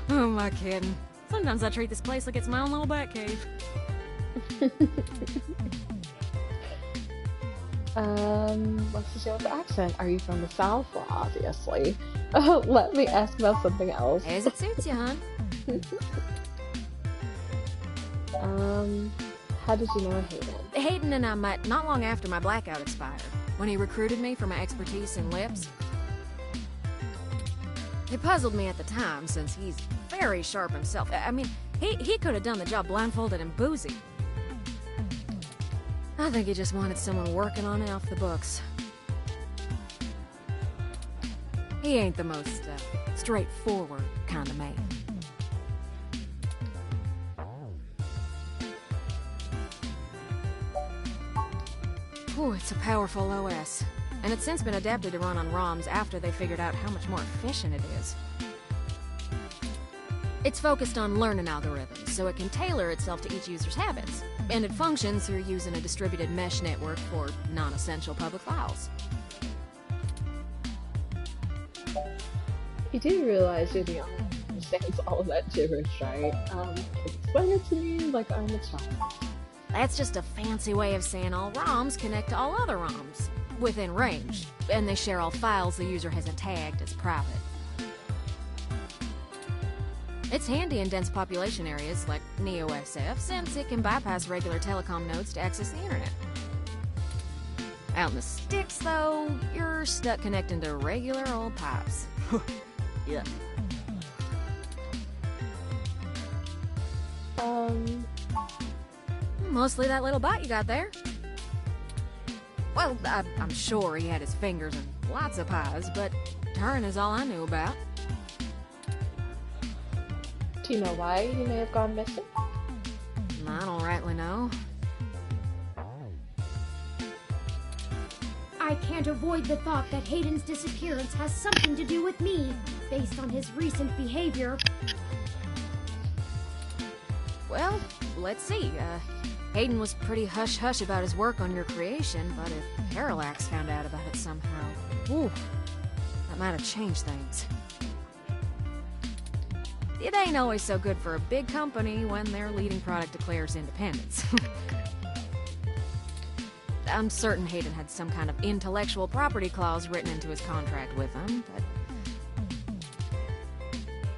Speaker 8: who am I kidding? Sometimes I treat this place like it's my own little bat cave.
Speaker 1: What's the deal with the accent? Are you from the South? Well, obviously. Let me ask about something else.
Speaker 8: As it suits you, hon.
Speaker 1: How did you know Hayden?
Speaker 8: Hayden and I met not long after my blackout expired, when he recruited me for my expertise in lips. It puzzled me at the time, since he's very sharp himself. I mean, he could have done the job blindfolded and boozy. I think he just wanted someone working on it off the books. He ain't the most straightforward kind of man. Ooh, it's a powerful OS. And it's since been adapted to run on ROMs after they figured out how much more efficient it is. It's focused on learning algorithms, so it can tailor itself to each user's habits. And it functions through using a distributed mesh network for non-essential public files.
Speaker 1: You do realize you're the only one who understands all of that gibberish, right? Explain it to me like I'm a child.
Speaker 8: That's just a fancy way of saying all ROMs connect to all other ROMs within range, and they share all files the user hasn't tagged as private. It's handy in dense population areas like NeoSF, since it can bypass regular telecom nodes to access the internet. Out in the sticks, though, you're stuck connecting to regular old pipes. Yeah. Mostly that little bite you got there. Well, I'm sure he had his fingers in lots of pies, but Turin is all I knew about.
Speaker 1: Do you know why he may have gone missing?
Speaker 8: I don't rightly know.
Speaker 4: I can't avoid the thought that Hayden's disappearance has something to do with me, based on his recent behavior.
Speaker 8: Well, let's see. Hayden was pretty hush-hush about his work on your creation, but if Parallax found out about it somehow, ooh, that might have changed things. It ain't always so good for a big company when their leading product declares independence. I'm certain Hayden had some kind of intellectual property clause written into his contract with them, but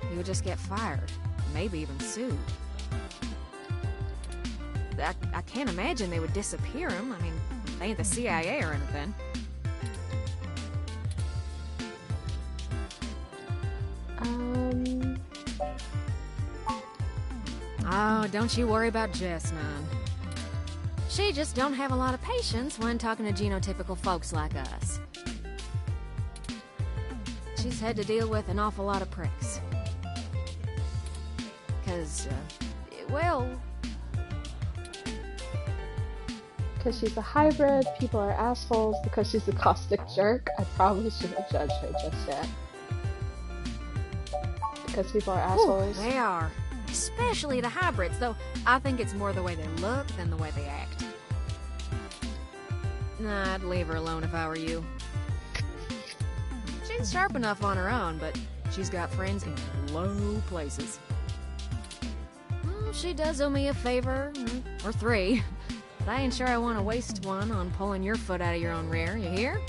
Speaker 8: he would just get fired, maybe even sued. I can't imagine they would disappear him. I mean, they ain't the CIA or anything. Oh, don't you worry about Jess, man. She just don't have a lot of patience when talking to genotypical folks like us. She's had to deal with an awful lot of pricks. 'Cause, well...
Speaker 1: Because she's a hybrid, people are assholes, because she's a caustic jerk. I probably shouldn't judge her just yet. Because people are assholes.
Speaker 8: Ooh, they are. Especially the hybrids, though I think it's more the way they look than the way they act. Nah, I'd leave her alone if I were you. She's sharp enough on her own, but she's got friends in low places. Well, she does owe me a favor, or 3. But I ain't sure I want to waste one on pulling your foot out of your own rear, you hear?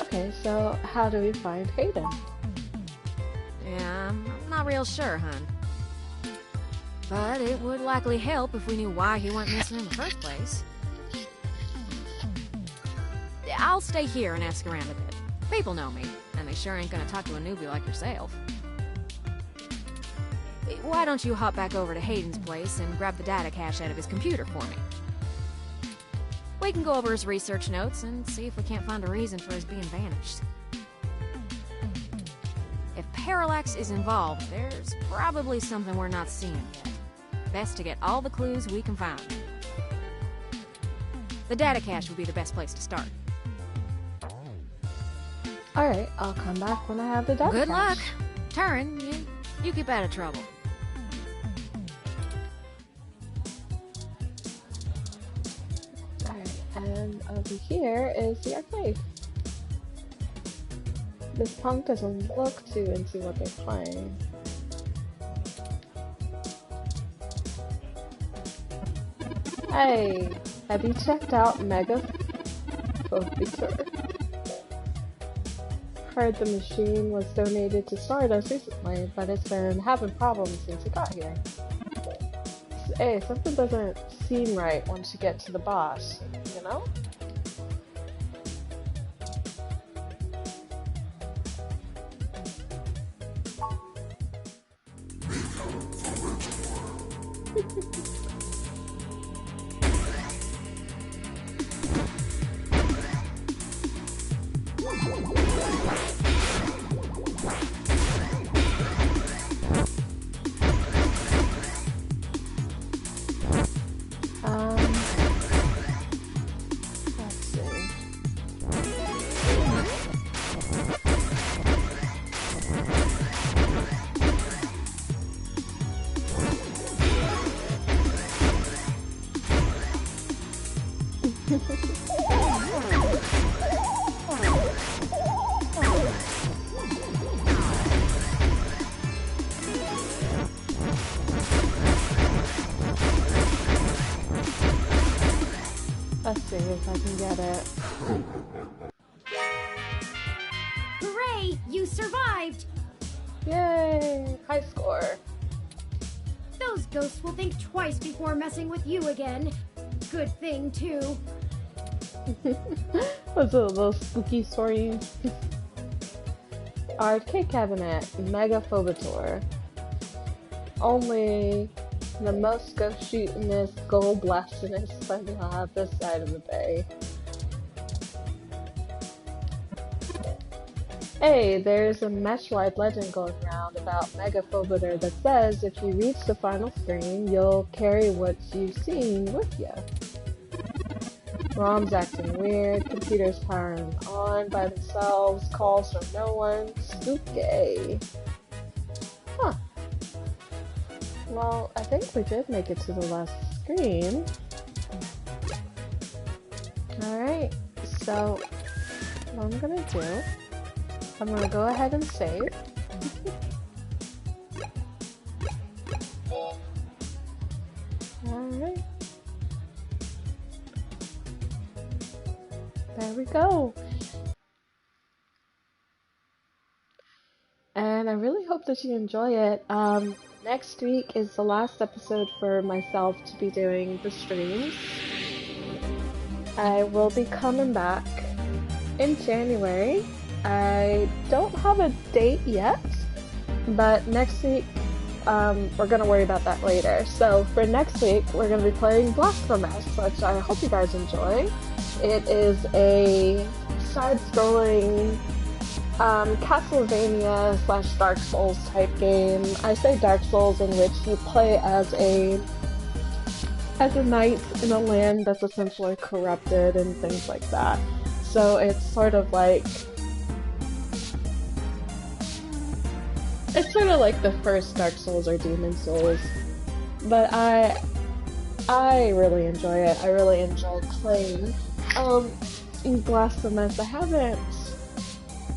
Speaker 1: Okay, so how do we find Hayden?
Speaker 8: Yeah, I'm not real sure, hun. But it would likely help if we knew why he went missing in the first place. I'll stay here and ask around a bit. People know me, and they sure ain't gonna talk to a newbie like yourself. Why don't you hop back over to Hayden's place and grab the data cache out of his computer for me? We can go over his research notes and see if we can't find a reason for his being vanished. If parallax is involved, there's probably something we're not seeing yet. Best to get all the clues we can find. The data cache would be the best place to start.
Speaker 1: Alright, I'll come back when I have the data
Speaker 8: Good
Speaker 1: cache.
Speaker 8: luck. Turin, you keep out of trouble.
Speaker 1: Alright, and over here is the arcade. This punk doesn't look too into what they're playing. Hey, have you checked out Mega Phobiter? Heard the machine was donated to Stardust recently, but it's been having problems since it got here. Hey, something doesn't seem right once you get to the boss, you know? Let's see. Let's see if I can get it.
Speaker 4: Hooray! You survived!
Speaker 1: Yay! High score.
Speaker 4: Those ghosts will think twice before messing with you again. Good thing, too.
Speaker 1: What's a little spooky story? Arcade cabinet, Mega Phobator. Only the most ghost shootingest, gold blastingest spending I'll have this side of the bay. Hey, there's a mesh-wide legend going around about Mega Phobator that says if you reach the final screen, you'll carry what you've seen with you. ROM's acting weird, computers powering on by themselves, calls from no one, spooky. Huh. Well, I think we did make it to the last screen. Alright, so what I'm gonna do, I'm gonna go ahead and save. Alright. There we go. And I really hope that you enjoy it. Next week is the last episode for myself to be doing the streams. I will be coming back in January. I don't have a date yet, but next week we're going to worry about that later. So for next week, we're going to be playing Blasphemous, which I hope you guys enjoy. It is a side-scrolling Castlevania / Dark Souls type game. I say Dark Souls in which you play as a knight in a land that's essentially corrupted and things like that. So it's sort of like the first Dark Souls or Demon Souls. But I really enjoy it. I really enjoy playing in Blasphemous.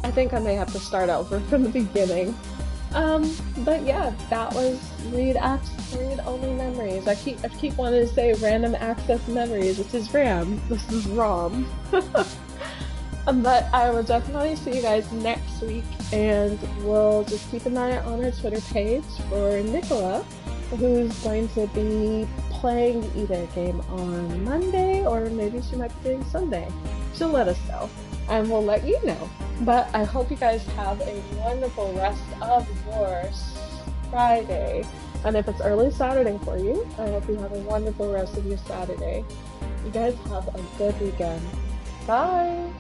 Speaker 1: I think I may have to start over from the beginning. But yeah, that was read only memories. I keep wanting to say random access memories. This is RAM. This is ROM. But I will definitely see you guys next week, and we'll just keep an eye on our Twitter page for Nicola, who's going to be playing either a game on Monday or maybe she might be doing Sunday. She'll let us know, and we'll let you know. But I hope you guys have a wonderful rest of your Friday. And if it's early Saturday for you, I hope you have a wonderful rest of your Saturday. You guys have a good weekend. Bye!